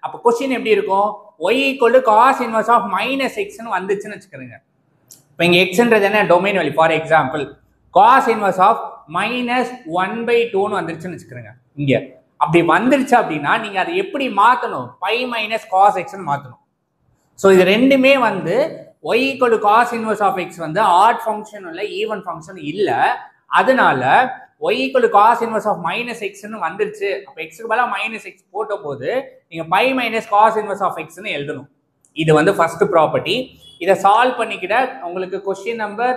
அப்போ கொஸ்டின் எப்படி இருக்கும் y = cos inverse of -x வந்துச்சுன்னு வச்சுக்கிறேங்க இப்போ இங்கே எக்ஸ்ன்றது என்ன domain value for example cos inverse of -1/2 வந்துருச்சுன்னு வச்சுக்கிறேங்க இங்க அப்படி வந்துருச்சு அப்படின்னா நீங்க அதை எப்படி மாத்தணும் π - cos x ன்னு மாத்தணும் ஸோ இது ரெண்டுமே வந்து y = cos inverse of x வந்து ஆட் ஃபங்க்ஷன் இல்லை ஈவன் ஃபங்க்ஷன் இல்லை அதனால y = cos inverse of -x ன்னு வந்துருச்சு அப்போ எக்ஸுக்கு பதிலாக -x போட்ட போது நீங்க π - cos inverse of x ன்னு எழுதணும் இது வந்து ஃபர்ஸ்ட் ப்ராப்பர்ட்டி இதை சால்வ் பண்ணிக்கிட்ட உங்களுக்கு கொஸ்டின் நம்பர்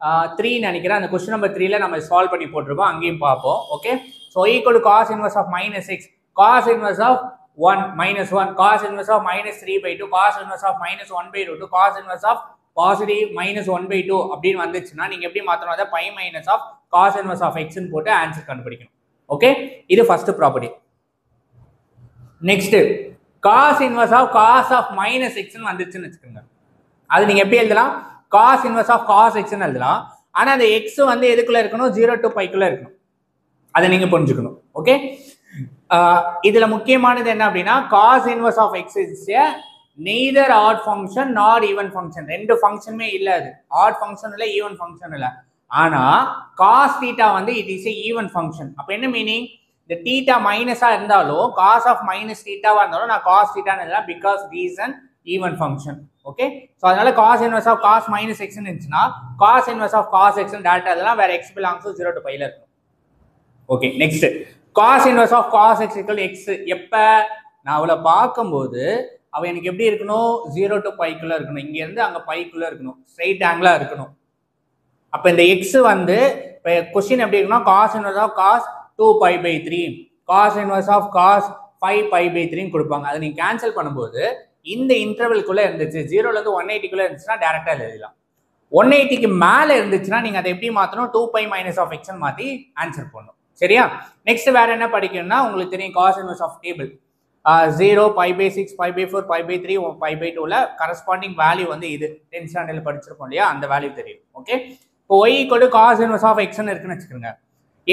3 நினைக்கிறேன் அந்த கொஸ்டின் நம்பர் 3ல நம்ம சால்வ் பண்ணி போட்டிருக்கோம் அங்கேயும் பார்ப்போம் okay so y = cos inverse of -x cos inverse of 1 -1 cos inverse of -3/2 cos inverse of -1/2 cos inverse of positive -1/2 அப்படின்னு வந்துச்சுன்னா நீங்க எப்படி மாத்தணும் அதை π - of cos inverse of x ன்னு போட்டு ஆன்சர் கண்டுபிடிக்கணும் ஓகே இது first property next cos inverse of cos of -x ன்னு வந்துச்சுன்னு வச்சுக்கோங்க அது நீங்க எப்படி எழுதலாம் cos inverse of cos x ன்னு எழுதலாம் ஆனா அந்த x வந்து எதுக்குள்ள இருக்கணும் 0 to π குள்ள இருக்கணும் அதை நீங்க புரிஞ்சுக்கணும் ஓகே இதுல முக்கியமானது என்ன அப்படின்னா cos inverse of x is a neither odd function nor even function ரெண்டு ஃபங்க்ஷனுமே இல்ல அது odd function இல்ல even function இல்ல ஆனா cos theta வந்து it is a even function அப்ப என்ன மீனிங் இந்த தீட்டா மைனஸா இருந்தாலும் காஸ் ஆஃப் மைனஸ் தீட்டாவா இருந்தாலும் நான் காஸ் தீட்டான்னு எழுதலாம் because reason even function. Okay, so அதனால cos inverse of cos minus எக்ஸ்ன்னு இருந்துச்சுன்னா காஸ் இன்வர்ஸ் ஆஃப் காஸ் எக்ஸ்ன்னு டேரக்டா எழுதலாம், வேற எக்ஸ் பிலாங்ஸ் டு 0 to π ல இருக்கும். Okay, next cos inverse of cos X equal X. எப்ப நான் அவளை பார்க்கும்போது அவ எனக்கு எப்படி இருக்கணும், 0 to π க்குள்ள இருக்கணும், இங்க இருந்து அங்க பைக்குள்ள இருக்கணும், ஸ்ட்ரைட் ஆங்கிளா இருக்கணும். அப்ப இந்த எக்ஸ் வந்து இப்போ கொஸ்டின் எப்படி இருக்குன்னா cos inverse of cos 2π/3 cos inverse of cos 5π/3 கொடுப்பாங்க. அதை நீங்க கேன்சல் பண்ணும்போது இந்த இன்டர்வல்குள்ள இருந்துச்சு 0ல இருந்து 180க்குள்ள இருந்துச்சுன்னா டேரக்டா எழுதலாம். 180க்கு மேல இருந்துச்சுன்னா நீங்க அதை எப்படி மாத்தணும், 2π மைனஸ் ஆஃப் எக்ஸ் மாத்தி ஆன்சர் பண்ணணும். சரியா? நெக்ஸ்ட் வேற என்ன படிக்கணும்னா உங்களுக்கு தெரியும் காஸ் இன்வர்ஸ் ஆஃப் டேபிள் 0 π/6 π/4 π/3 π/2ல கரஸ்பாண்டிங் வேல்யூ வந்து இது 10th ஸ்டாண்டர்ட்ல படிச்சிருக்கோம் இல்லையா, அந்த வேல்யூ தெரியும். ஓகே, இப்போ y = காஸ் இன்வர்ஸ் ஆஃப் எக்ஸ்ன்னு இருக்குன்னு வச்சுக்கோங்க.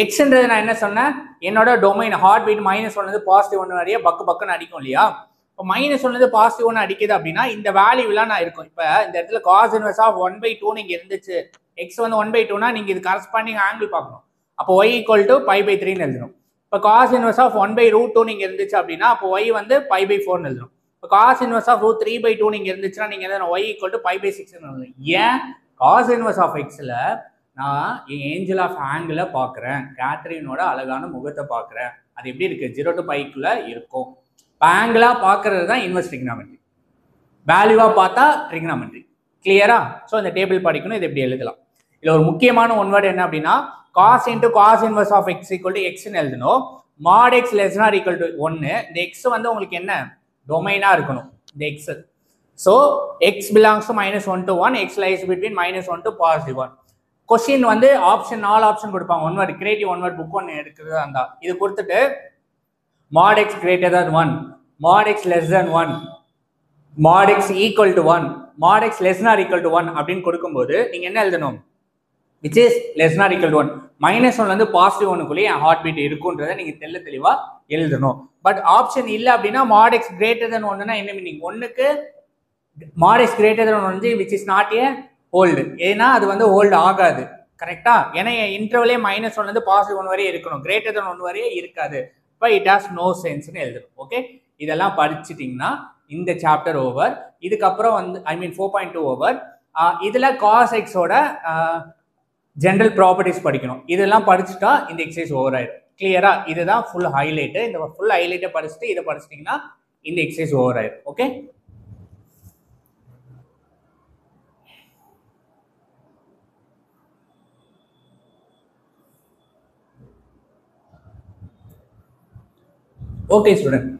எக்ஸ்ன்றது நான் என்ன சொன்னேன், என்னோட டொமைன் ஹார்ட் பீட் -1 பாசிட்டிவ் 1 வரைய பக்கு பக்குன்னு அடிக்கும் இல்லையா. இப்போ -1 பாசிட்டிவ் 1 அடிக்குது அப்படின்னா இந்த வேல்யூலாம் நான் இருக்கும். இப்போ இந்த இடத்துல காஸ் இன்வர்ஸ் ஆஃப் 1/2 நீங்க இருந்துச்சு, எக்ஸ் வந்து 1/2னா நீங்க இது கரஸ்பாண்டிங் ஆங்கிள் பார்க்கணும். அப்போ y = π/3ன்னு எழுதணும். இப்போ காஸ் இன்வர்ஸ் ஆஃப் 1/√2 நீங்க இருந்துச்சு அப்படின்னா அப்போ y வந்து π/4ன்னு எழுதணும். இப்போ காஸ் இன்வர்ஸ் ஆஃப் √3/2 நீங்க இருந்துச்சுன்னா நீங்க எழுதணும் y = π/6ன்னு எழுதணும். ஏன் காஸ் இன்வர்ஸ் ஆஃப் எக்ஸ்ல நான் ஏஞ்சல் ஆஃப் ஆங்கிளை பார்க்குறேன், கேத்ரினோட அழகான முகத்தை பார்க்குறேன், அது எப்படி இருக்கு 0 to π க்குள்ள இருக்கும். ஆங்கிளா பார்க்கறது தான் இன்வெர்ஸ் ட்ரிகனாமெட்ரி, வேல்யூவா பார்த்தா ட்ரிகனாமெட்ரி. கிளியரா? ஸோ இந்த டேபிள் படிக்கணும், இது எப்படி எழுதலாம். இதுல ஒரு முக்கியமான ஒன் வேர்டு என்ன அப்படின்னா cos into cos inverse of x equal to எக்ஸ்ன்னு எழுதணும். Mod x less nor equal to 1. இந்த எக்ஸ் வந்து உங்களுக்கு என்ன டொமைனா இருக்கணும் இந்த x. So x belongs to -1 to 1, x lies between -1 to +1. Question வந்து ஆப்ஷன் 4 ஆப்ஷன் கொடுப்பாங்க. One word creative one word book ஒன்று எடுக்கிறதா இருந்தா இது கொடுத்துட்டு mod x greater than 1, mod x less than 1, mod x equal to 1, mod x less than or equal to 1 அப்படின்னு கொடுக்கும்போது நீங்க என்ன எழுதணும், which is less than or equal to 1. -1ல இருந்து +1 க்குள்ளே என் ஹார்ட் பீட் இருக்குன்றதை நீங்க தெளிவா எழுதணும். பட் ஆப்ஷன் இல்ல அப்படின்னா mod x greater than 1னா என்ன மீனிங், 1க்கு mod x greater than 1 வந்து which is not a hold, ஏன்னா அது வந்து ஹோல்ட் ஆகாது. கரெக்டா? ஏன்னா இன்டர்வலே -1ல இருந்து +1 வரையே இருக்கணும், greater than 1 வரையே இருக்காது. இட் ஹாஸ் நோ சென்ஸ்னு எழுதணும். ஓகே, இதெல்லாம் படிச்சிட்டிங்கன்னா இந்த சாப்டர் ஓவர். இதுக்கப்புறம் வந்து 4.2 ஓவர். இதுல காஸ் எக்ஸோட ஜென்ரல் ப்ராப்பர்ட்டிஸ் படிக்கணும். இதெல்லாம் படிச்சுட்டா இந்த எக்ஸசைஸ் ஓவர் ஆயிடும். கிளியரா? இதுதான் ஃபுல் ஹைலைட்டு. இந்த ஃபுல் ஹைலைட்டை படிச்சுட்டு இதை படிச்சிட்டிங்கன்னா இந்த எக்ஸசைஸ் ஓவர் ஆயிடும். Okay, okay student.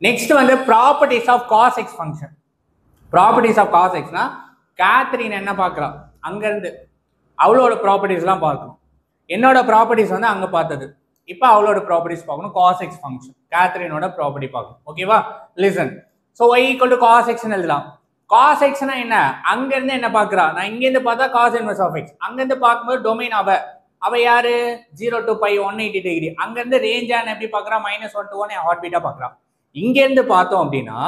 நெக்ஸ்ட் வந்து properties of cos x function. Properties of cos எக்ஸ்னா கேத்ரின் என்ன பார்க்குறா, அங்கேருந்து அவளோட ப்ராப்பர்ட்டிஸ்லாம் பார்க்கணும். என்னோட ப்ராப்பர்ட்டிஸ் வந்து அங்கே பார்த்தது, இப்போ அவளோட ப்ராப்பர்ட்டிஸ் பார்க்கணும். காஸ் எக்ஸ் ஃபங்க்ஷன் கேத்ரினோட ப்ராப்பர்ட்டி பார்க்கணும். ஓகேவா? லிசன். ஸோ y = காஸ் எக்ஸ்ன்னு எழுதலாம். காஸ் எக்ஸ்னா என்ன, அங்கேருந்து என்ன பார்க்குறா, நான் இங்கேருந்து பார்த்தா காஸ் இன்வர்ஸ் ஆஃப் எக்ஸ், அங்கேருந்து பார்க்கும்போது டொமைன் அவ யாரு 0 to π 180 டிகிரி, அங்கேருந்து ரேஞ்சான எப்படி பார்க்குறா -1 to 1 ஹார்ட் பீட்டாக பார்க்குறான். இங்கேருந்து பார்த்தோம் அப்படின்னா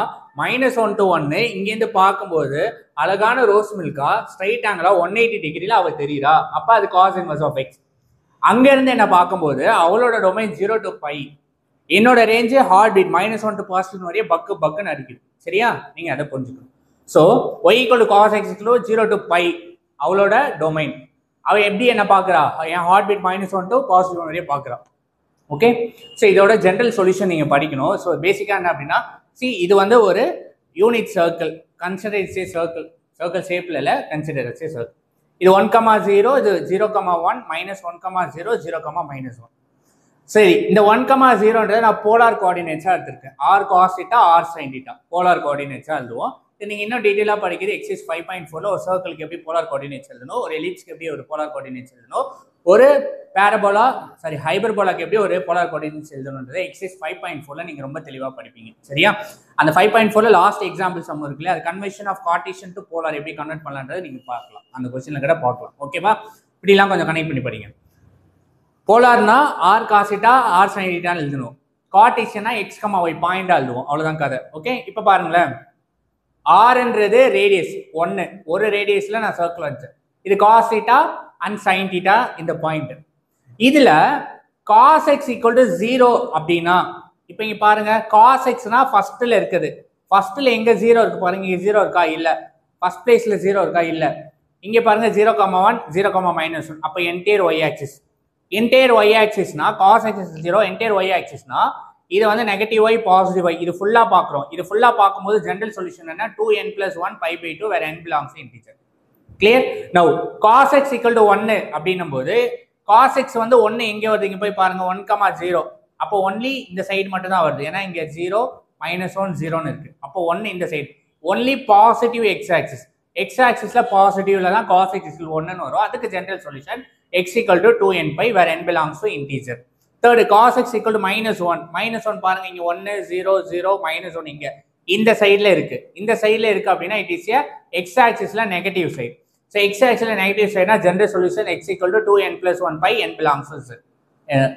-1 to 1 இங்கேருந்து பார்க்கும்போது அழகான ரோஸ் மில்கா ஸ்ட்ரைட் ஆங்கிளா 180 டிகிரியில் அவ தெரியுறா, அப்போ அது காஸ் இன்வர்ஸ் ஆஃப் எக்ஸ். அங்கேருந்து என்ன பார்க்கும்போது அவளோட டொமைன் 0 to π, என்னோட ரேஞ்சு ஹார்ட் பீட் -1 to +1 வரையே பக்குன்னு அடிக்குது. சரியா? நீங்கள் அதை புரிஞ்சுக்கணும். So y = cos x 0 to π அவளோட டொமைன். அவ எப்படி என்ன பார்க்குறா, என் ஹார்ட் பீட் -1 to +1 வரையே பார்க்குறா. ஓகே, ஸோ இதோட ஜென்ரல் சொல்யூஷன் நீங்கள் படிக்கணும். ஸோ பேசிக்காக என்ன அப்படின்னா இது வந்து ஒரு unit circle, consider it's a circle, circle ஷேப்பில் இல்லை, கன்சிடர் இட்ஸ் ஏ சர்க்கிள். இது 1,0, இது 0,1, -1,0, 0, -1. சரி, இந்த 1,0ன்றதை நான் போலார் கோஆர்டினேட்ஸாக எடுத்திருக்கேன். r cos θ, r sin θ polar கோஆர்டினேட்ஸாக எழுதுவோம். நீங்கள் இன்னும் டீட்டெயிலாக படிக்கிறது எக்ஸசைஸ் 5.4ல ஒரு சர்க்கிளுக்கு எப்படி போலார் கோஆர்டினேட்ஸ் எழுதணும், ஒரு எலிப்ஸ்க்கு எப்படி ஒரு போலார் கோஆர்டினேட்ஸ் எழுதணும், ஒரு பேரபோலா ஹைபர்போலாக்கு எப்படி ஒரு போலார் கோஆர்டினேட்ஸ் எழுதணுன்றதை எக்ஸசைஸ் 5.4ல நீங்கள் ரொம்ப தெளிவாக படிப்பீங்க. சரியா? அந்த 5.4ல லாஸ்ட் எக்ஸாம்பிள் சம் இருக்குல்ல, அது conversion of Cartesian to polar எப்படி கன்வெர்ட் பண்ணலான்றதை நீங்கள் பார்க்கலாம், அந்த கொஸ்டின்ல கூட பார்க்கலாம். ஓகேவா? இப்படிலாம் கொஞ்சம் கனெக்ட் பண்ணி படிங்க. போலார்னா r cos θ, r sin θ எழுதணும். கார்ட்டீசியனா x, y பாயிண்டா எழுதுவோம். அவ்வளவுதான் கதை. ஓகே, இப்போ பாருங்களேன், ஆர்ன்றது ரேடியஸ் 1, ஒரு ரேடியஸ்ல நான் சர்க்கிள் வச்சேன். இது காஸ் θ அண்ட் சைன் θ இந்த பாயிண்ட். இதுல cos x equal to 0 அப்படின்னா இப்போ இங்க பாருங்க cos x னா ஃபர்ஸ்ட்ல இருக்குது. ஃபர்ஸ்ட்ல எங்க 0 இருக்கு பாருங்க, இங்க 0 இருக்கா இல்ல. ஃபர்ஸ்ட் பிளேஸ்ல 0 இருக்கா இல்ல. இங்க பாருங்க 0,1 0,-1. அப்ப entire y axis. Entire y ஆக்சிஸ்னா cos x is 0, entire y ஆக்சிஸ்னா இது வந்து நெகட்டிவ் y பாசிட்டிவ் y. இது ஃபுல்லா பார்க்கறோம். இது ஃபுல்லா பார்க்கும்போது ஜெனரல் சொல்யூஷன் என்ன 2n+1 π/2 where n belongs to integer. Clear? Now cos x equal to 1 அப்படினும்போது cos x வந்து 1 எங்க வருது, இங்க போய் பாருங்க 1,0. அப்போ only இந்த சைடு மட்டும் தான் வருது. ஏன்னா இங்க 0 -1 0 ன்னு இருக்கு. அப்போ 1 இந்த side. only positive x axis. x axisல பாசிட்டிவ்ல தான் cos x equal 1 ன்னு வரும். அதுக்கு general solution x equal to 2n π where n belongs to integer. Third cos x equal to -1. -1 பாருங்க இங்க 1 0 0 -1 இங்க இந்த சைடுல இருக்கு. இந்த சைடுல இருக்கு அப்படினா it is a x axisல நெகட்டிவ் சைடு. So x axisல நெகட்டிவ் சைடுனா general solution x equal to 2n+1 π n belongs to z.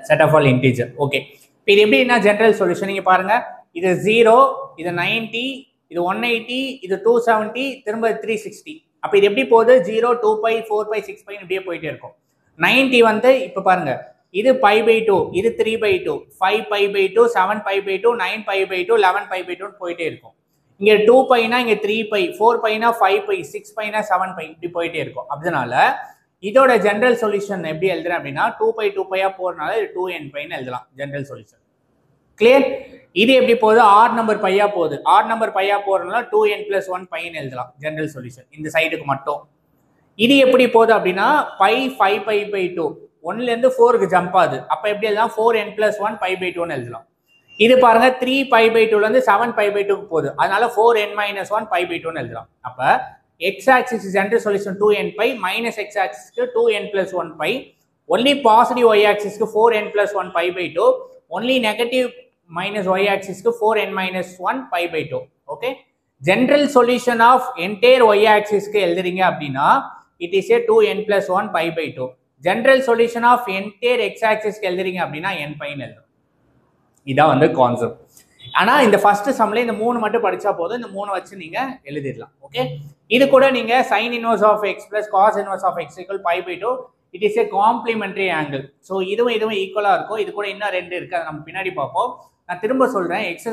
Set of all integer. Okay. இப்போ இது எப்படின்னா ஜெனரல் சொல்யூஷன் நீங்க பாருங்க, இது 0, இது 90, இது 180, இது 270, திரும்ப 360. அப்ப இது எப்படி போகுது 0 2 π 4 π 6 π இப்படியே போயிட்டே இருக்கும். 90 வந்து இப்ப பாருங்க இது π/2, இது 3/2, 5 π/2, 7 π/2, 9 π/2, 11 π/2 போயிட்டே இருக்கும். இங்க 2 πனா இங்க 3 π, 4 πனா 5 π, 6 πனா 7 π இப்படி போயிட்டே இருக்கும். அதனால இதோட ஜெனரல் சொல்யூஷன் எப்படி எழுதுறேன் அப்படின்னா 2 π 2 πயா போறனால இது 2n πன்னு எழுதலாம் ஜெனரல் சொல்யூஷன். கிளியர்? இது எப்படி போகுது ஆட் நம்பர் பையா போகுது. ஆட் நம்பர் பையா போறனால 2n+1 πன்னு எழுதலாம் ஜெனரல் சொல்யூஷன் இந்த சைடுக்கு மட்டும். இது எப்படி போகுது அப்படின்னா π 5 π/2 1ல இருந்து 4க்கு ஜம்ப் ஆகுது. அப்ப எப்படி எழுதலாம் 4n+1 π/2 ன்னு எழுதலாம். இது பாருங்க 3 π/2ல இருந்து 7 π/2க்கு போகுது. அதனால 4n-1 π/2 ன்னு எழுதலாம். அப்ப x axis general solution 2n π minus x axis க்கு 2n+1 π, only positive y axis க்கு 4n+1 π/2, only negative minus y axis க்கு 4n-1 π/2. Okay, general solution of entire y axis க்கு எழுதுறீங்க அப்படின்னா it is a 2n+1 π/2. general solution of entire x axis க்கு எழுதுறீங்க அப்படின்னா n π ன்னு எழுதணும். இதான் வந்து கான்செப்ட். ஆனா இந்த ஃபர்ஸ்ட் சம்ல இந்த 3 மட்டும் படிச்சா போதும். இந்த 3 வச்சு நீங்க எழுதிடலாம். ஓகே, இது கூட நீங்க sin inverse of x plus cos inverse of x equal π/2. it is a complementary angle. So இதுவும் ஈக்குவலா இருக்கும். இது கூட இன்னும் 2 இருக்கு, அதை நம்ம பின்னாடி பார்ப்போம். நான் திரும்ப சொல்றேன், எக்ஸ்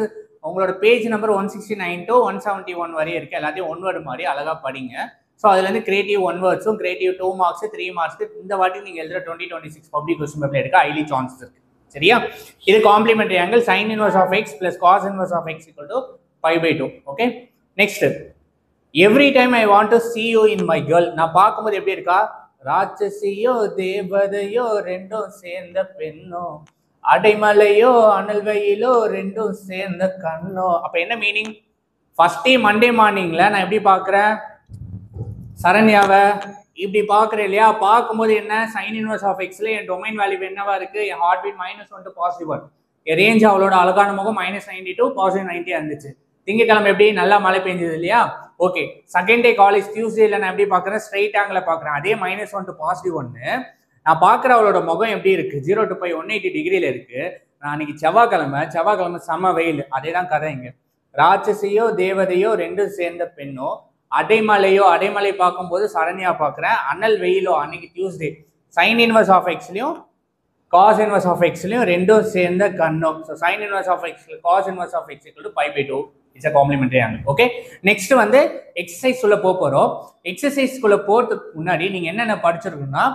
உங்களோட பேஜ் நம்பர் 169 to 171 வரை இருக்கு. எல்லாத்தையும் ஒன் வேர்டு மாதிரி அழகா படிங்க. ஸோ அதுல இருந்து கிரியேட்டிவ் 1 வேர்ட்ஸும் கிரியேட்டிவ் 2 மார்க்ஸ் 3 மார்க்ஸ்க்கு இந்த வாட்டி நீங்க எழுதுற 2026 பப்ளிக் கொஸ்டின் பேப்பர்ல எடுக்க ஹைலி சான்சஸ் இருக்கு. சரியா? இது complementary angle sin inverse of x plus cos inverse of x equal to π/2. Okay, next every time I want to see you in my girl. நான் பார்க்கும்போது எப்படி இருக்கா, ராட்சசியோ தேவதையோ ரெண்டும் சேர்ந்த பெண்ணோ, அடைமலையோ அனல் வெயிலோ ரெண்டும் சேர்ந்த கண்ணோ. அப்ப என்ன மீனிங்? ஃபர்ஸ்ட் டே மண்டே மார்னிங்ல நான் எப்படி பார்க்குறேன் சரண்யாவை, இப்படி பார்க்குறேன் இல்லையா? பார்க்கும்போது என்ன சைன் இன்வர்ஸ் ஆஃப் எக்ஸ்ல என் டொமைன் வேல்யூ என்னவா இருக்கு, என் ஹார்ட் பீட் -1 to +1. என் ரேஞ்ச் அவளோட அழகான முகம் -90 to +90 இருந்துச்சு. திங்கக்கிழமை எப்படி நல்லா மழை பெஞ்சது இல்லையா? ஓகே, செகண்ட் டே காலேஜ் டியூஸ்டேல நான் எப்படி பார்க்குறேன் ஸ்ட்ரைட் ஆங்கிள் பார்க்குறேன். அதே -1 to +1 நான் பார்க்குற அவளோட முகம் எப்படி இருக்கு 0 to π 180 டிகிரியில இருக்கு. நான் அன்னைக்கு செவ்வாய்க்கிழமை செம வெயில். அதே தான் கதை இங்க. ராட்சசியோ தேவதையோ ரெண்டும் சேர்ந்த பெண்ணோ, அடைமலை பார்க்கும்போது சரண்யா பார்க்குறேன், அனல் வெயிலோ அன்னைக்கு டியூஸ்டே, சைன் இன்வர்ஸ் ஆஃப் எக்ஸ்லையும் காஸ் இன்வர்ஸ் ஆஃப் எக்ஸ்லையும் ரெண்டும் சேர்ந்த கண்ணோ. So sine inverse of x cos inverse of x equal to π/2. It's a complementary angle. Okay, next வந்து எக்ஸசைஸ் குள்ள போறோம். எக்ஸசைஸ் குள்ள போறதுக்கு முன்னாடி நீங்க என்னென்ன படிச்சிருக்கணும்னா,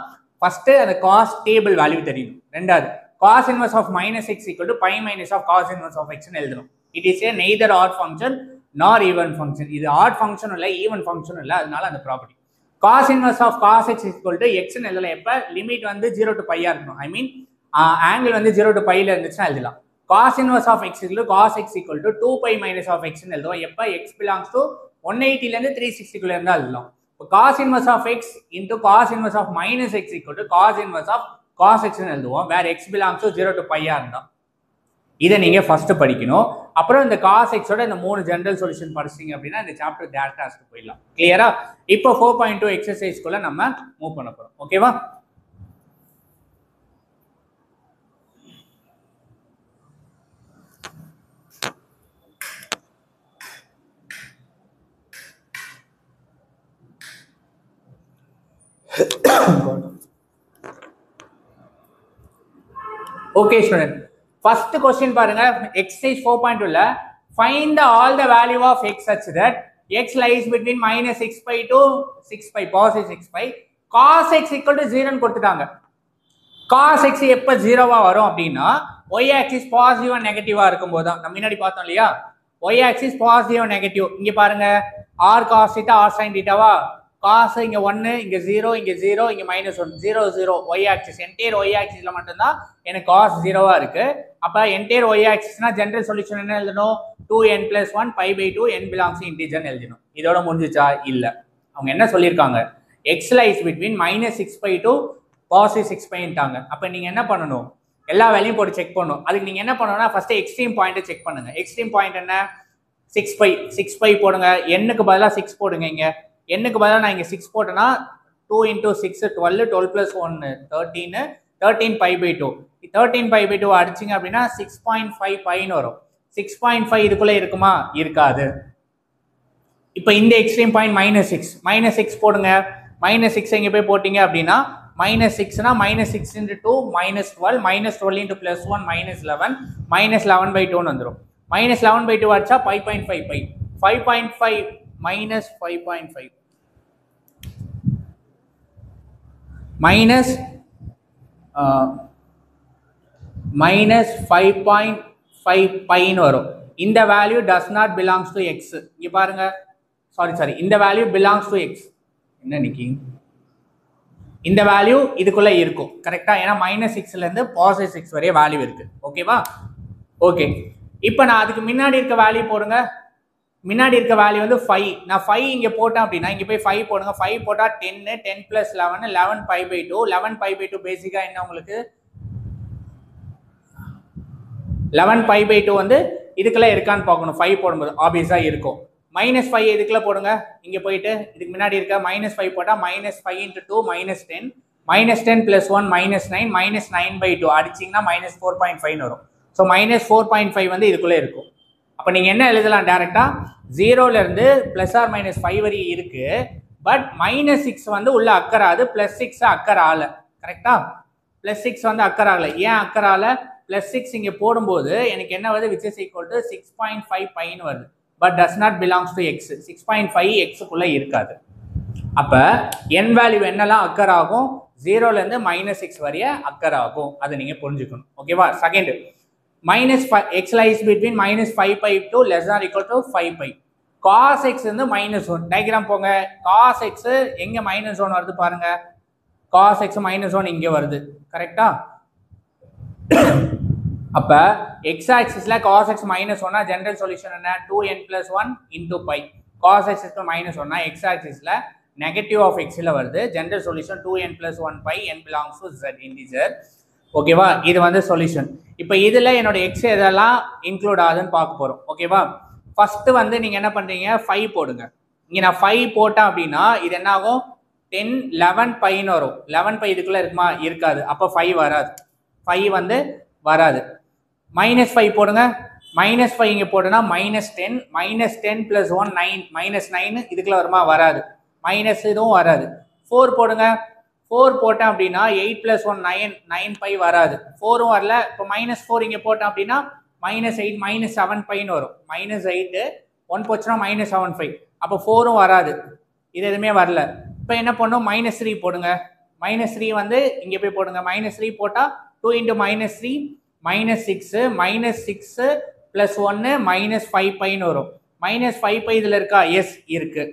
ஃபர்ஸ்ட் அந்த காஸ் டேபிள் வேல்யூ தெரியணும். ரெண்டாவது cos inverse of -x equal to π minus of cos inverse of x ன்னு எழுதணும். It is A neither odd function nor even function. இது ஆட் ஃபங்க்ஷன் இல்லை, ஈவன் ஃபங்க்ஷன் இல்லை, அதனால அந்த property. Cos inverse of cos X equal to x எழுதலாம். எப்ப limit வந்து 0 to π இருக்கணும். ஐ மீன் ஆங்கிள் வந்து 0 to πல இருந்துச்சுன்னா எழுதலாம். Cos inverse of x equal cos X equal to 2π minus of x எழுதுவோம். எப்ப எக்ஸ் பிலாங்ஸ் டு 180ல இருந்து 360 இருந்தா எழுதலாம். இப்போ cos inverse of x into cos inverse of -x equal to cos inverse of cos x எழுதுவோம். வேற X belongs to 0 to π இருந்தா. இதை நீங்க ஃபர்ஸ்ட் படிக்கணும். அப்புறம் இந்த காஸ் எக்ஸோட இந்த 3 ஜெனரல் சொல்யூஷன் படிச்சீங்க அப்படின்னா இந்த சாப்டர் டேரக்டா போயிடலாம். கிளியரா? இப்போ 4.2 எக்ஸசைஸ்க்குள்ள நம்ம மூவ் பண்ண போறோம். ஓகேவா? ஓகே ஸ்டூடெண்ட், ஃபர்ஸ்ட் கொஸ்டின் பாருங்க. எக்ஸசைஸ் 4.2ல find all the value of x such that x lies between minus 6 pi to 6 pi, positive 6 pi, cos x equal to 0 ன்னு கொடுத்துட்டாங்க. cos x எப்ப 0வா வரும் அப்படின்னா y axis பாசிட்டிவா நெகட்டிவா இருக்கும்போது தான். நம்ம முன்னாடி பார்த்தோம் இல்லையா, y axis பாசிட்டிவ் நெகட்டிவ். இங்க பாருங்க, r cos θ r sin θவா, cos இங்க 1, இங்க 0, இங்க 0, இங்க -1, 0 0 y axis, என்டையர் y axisல மட்டும் தான் எனக்கு cos 0வா இருக்கு. அப்ப என்டையர் y axisனா ஜெனரல் சொல்யூஷன் என்ன எழுதணும்? 2n + 1 π/2 n belongs to integer எழுதணும். இதோட முடிஞ்சிச்சா? இல்ல. அவங்க என்ன சொல்லிருக்காங்க? x lies between -6 pi to positive 6 pi ன்ட்டாங்க. அப்ப நீங்க என்ன பண்ணணும்? எல்லா வேல்யூயும் போட்டு செக் பண்ணணும். அதுக்கு நீங்க என்ன பண்ணணும்னா ஃபர்ஸ்ட் எக்ஸ்ட்ரீம் பாயிண்ட் செக் பண்ணுங்க. எக்ஸ்ட்ரீம் பாயிண்ட் என்ன? 6 pi. 6 pi போடுங்க. n-க்கு பதிலா 6 போடுங்க. இங்க n-க்கு பதிலா நான் இங்க 6 போட்டேனா 2 × 6 12, 12 + 1 13, 13 π/2. 13 π/2 அடிச்சிங்க அப்படின்னா 6.5 பைன்னு வரும். 6.5 இதுக்குள்ள இருக்குமா? இருக்காது. இப்போ இந்த எக்ஸ்ட்ரீம் பாயிண்ட் -6 போடுங்க. -6 எங்க போய் போட்டீங்க அப்படின்னா -6னா -6 × 2 -12, -12 × +1 -11, -11/2 வந்துடும். -11/2 அடிச்சா 5.5 பை. 5.5 minus 5.5 minus 5.5 பைன்னு வரும். இந்த value does not belongs to x. இங்க பாருங்க, சாரி இந்த வேல்யூ belongs to x. என்ன நிக்கி, இந்த வேல்யூ இதுக்குள்ள இருக்கும் கரெக்டா? ஏன்னா -6ல இருந்து +6 வரைய வேல்யூ இருக்கு. ஓகேவா? ஓகே, இப்போ நான் அதுக்கு முன்னாடி இருக்க வேல்யூ போடுங்க. முன்னாடி இருக்க வேல்யூ வந்து 5. நான் 5 இங்க போட்டேன் அப்படின்னா இங்க போய் 5 போடுங்க. 5 போட்டா 10, 10 + 11, 11 π/2. 11 π/2 பேசிக்கா என்ன உங்களுக்கு? 11 π/2 வந்து இதுக்குள்ள இருக்கான்னு பார்க்கணும். 5 போடும்போது ஆப்வியஸா இருக்கும். -5 இதுக்குள்ள போடுங்க. இங்க போயிட்டு இதுக்கு முன்னாடி இருக்க -5 போட்டா -5 × 2 -10, -10 + 1 -9, -9/2 அடிச்சிங்கன்னா -4.5 வரும். ஸோ -4.5 வந்து இதுக்குள்ள இருக்கும். அப்ப நீங்க என்ன எழுதலாம்? டைரக்டா 0ல இருந்து +or-5 வரை இருக்கு. பட் -6 வந்து உள்ள அக்கறாது, +6 அக்கறால. கரெக்டா? +6 வந்து அக்கறால. ஏன் அக்கறால? +6 இங்க போடும்போது எனக்கு என்ன வருது? which is equal to 6.5 பைன்னு வருது. But does not belongs to x. 6.5 x-க்குள்ள இருக்காது. அப்ப n வேல்யூ என்னெல்லாம் அக்கர் ஆகும்? 0ல இருந்து -6 வரைய அக்கர் ஆகும். அதை நீங்க புரிஞ்சுக்கணும். ஓகேவா? Second, x lies between -5 pi to less than or equal to 5 pi. cos x வந்து -1. டயகிராம் போங்க. cos x எங்க -1 வருது பாருங்க. cos x -1 இங்க வருது. கரெக்டா? அப்ப x axisல cos x -1னா ஜெனரல் சொல்யூஷன் என்ன? 2n + 1 × pi. cos x -1னா x axisல நெகட்டிவ் ஆஃப் x ல வருது. General solution 2n + 1 pi, n belongs to z integer. ஓகேவா? இது வந்து சொல்யூஷன். இப்போ இதுல என்னோட x எதெல்லாம் இன்க்ளூட் ஆகுதுன்னு பார்க்க போறோம். ஓகேவா? ஃபர்ஸ்ட் வந்து நீங்க என்ன பண்றீங்க? 5 போடுங்க. இங்க நான் 5 போட்டேன் அப்படின்னா இது என்ன ஆகும்? 10, 11 பைன்னு வரும். 11 பை இதுக்குள்ள இருக்குமா? இருக்காது. அப்ப 5 வராது. 5 வந்து வராது. -5 போடுங்க. -5 இங்க போட்டோம்னா -10, -10 + 1 9, -9 இதுக்குள்ள வருமா? வராது. மைனஸ் இதுவும் வராது. 4 போடுங்க. 4 போட்டேன் அப்படின்னா 8 + 1 9, 9 பை வராது. 4ம் வரல. இப்போ -4 இங்க போட்டேன் அப்படின்னா -8, -7 பைன்னு வரும். -8, 1 போச்சுன்னா -7 அப்போ 4ம் வராது. இது எதுவுமே வரல. இப்போ என்ன பண்ணும்? -3 போடுங்க. -3 வந்து இங்க போய் போடுங்க. -3 போட்டா 2 × -3 -6, -6 + 1 -5 பைன்னு வரும். -5 பை இதுல இருக்கா? எஸ் இருக்கு.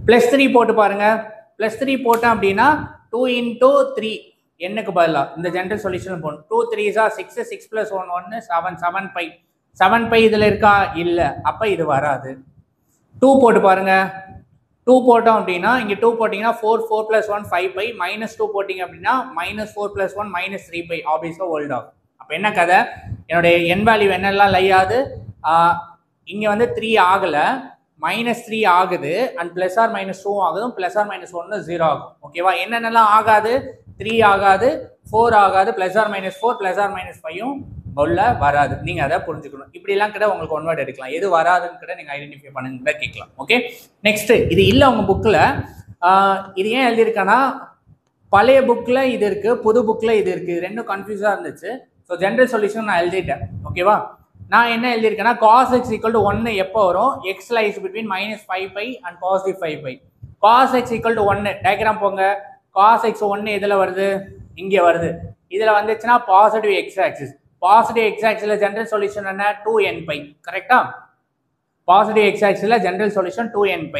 +3 போட்டு பாருங்க. +3 போட்டேன் அப்படின்னா 2 × 3 என்னக்கு பதிலா இந்த ஜெனரல் சொல்யூஷன் போடணும். 2 3s are 6, 6 + 1 1 7, 7 பை. 7 பை இதுல இருக்கா? இல்ல. அப்ப இது வராது. 2 போட்டு பாருங்க. 2 போட்டோம் அப்படின்னா இங்க 2 போட்டீங்கன்னா 4, 4 + 1 5 பை. -2 போட்டீங்க அப்படின்னா -4 + 1 -3 பை. ஆப்வியஸா ஹோல்ட் ஆகும். அப்ப என்ன கதை? என்னுடைய n வேல்யூ என்னெல்லாம் லையாது? இங்க வந்து 3 ஆகல, -3 ஆகுது, அண்ட் +or-2 ஆகுது, +or-1 0 ஆகும். ஓகேவா? என்னென்னலாம் ஆகாது? 3 ஆகாது, 4 ஆகாது, +or-4, +or-5ம் உள்ள வராது. நீங்க அதை புரிஞ்சுக்கணும். இப்படி எல்லாம் கூட உங்களுக்கு ஒன் வேர்ட் எடுக்கலாம். எது வராதுன்னு கூட நீங்க ஐடென்டிஃபை பண்ணுங்க கேட்கலாம். ஓகே, நெக்ஸ்ட், இது இல்ல உங்க புக்ல. இது ஏன் எழுதியிருக்கேன்னா பழைய புக்ல இது இருக்கு, புது புக்ல இது இருக்கு. ரெண்டும் கன்ஃபியூஸா இருந்துச்சு. ஸோ ஜென்ரல் சொல்யூஷன் நான் எழுதிட்டேன். ஓகேவா? நான் என்ன எழுதியிருக்கேன்னா cos x ஈக்குவல் டு 1 எப்போ வரும்? x lies between -5π and positive 5π. cos x equal to 1 diagram போங்க. cos x 1 எதில் வருது? இங்கே வருது. இதில் வந்துச்சுன்னா positive x axis. Positive x ஆக்சிஸில் ஜென்ரல் சொல்யூஷன் என்ன? 2nπ. கரெக்டா? பாசிட்டிவ் எக்ஸ் ஆக்சிஸில் ஜென்ரல் சொல்யூஷன் 2nπ.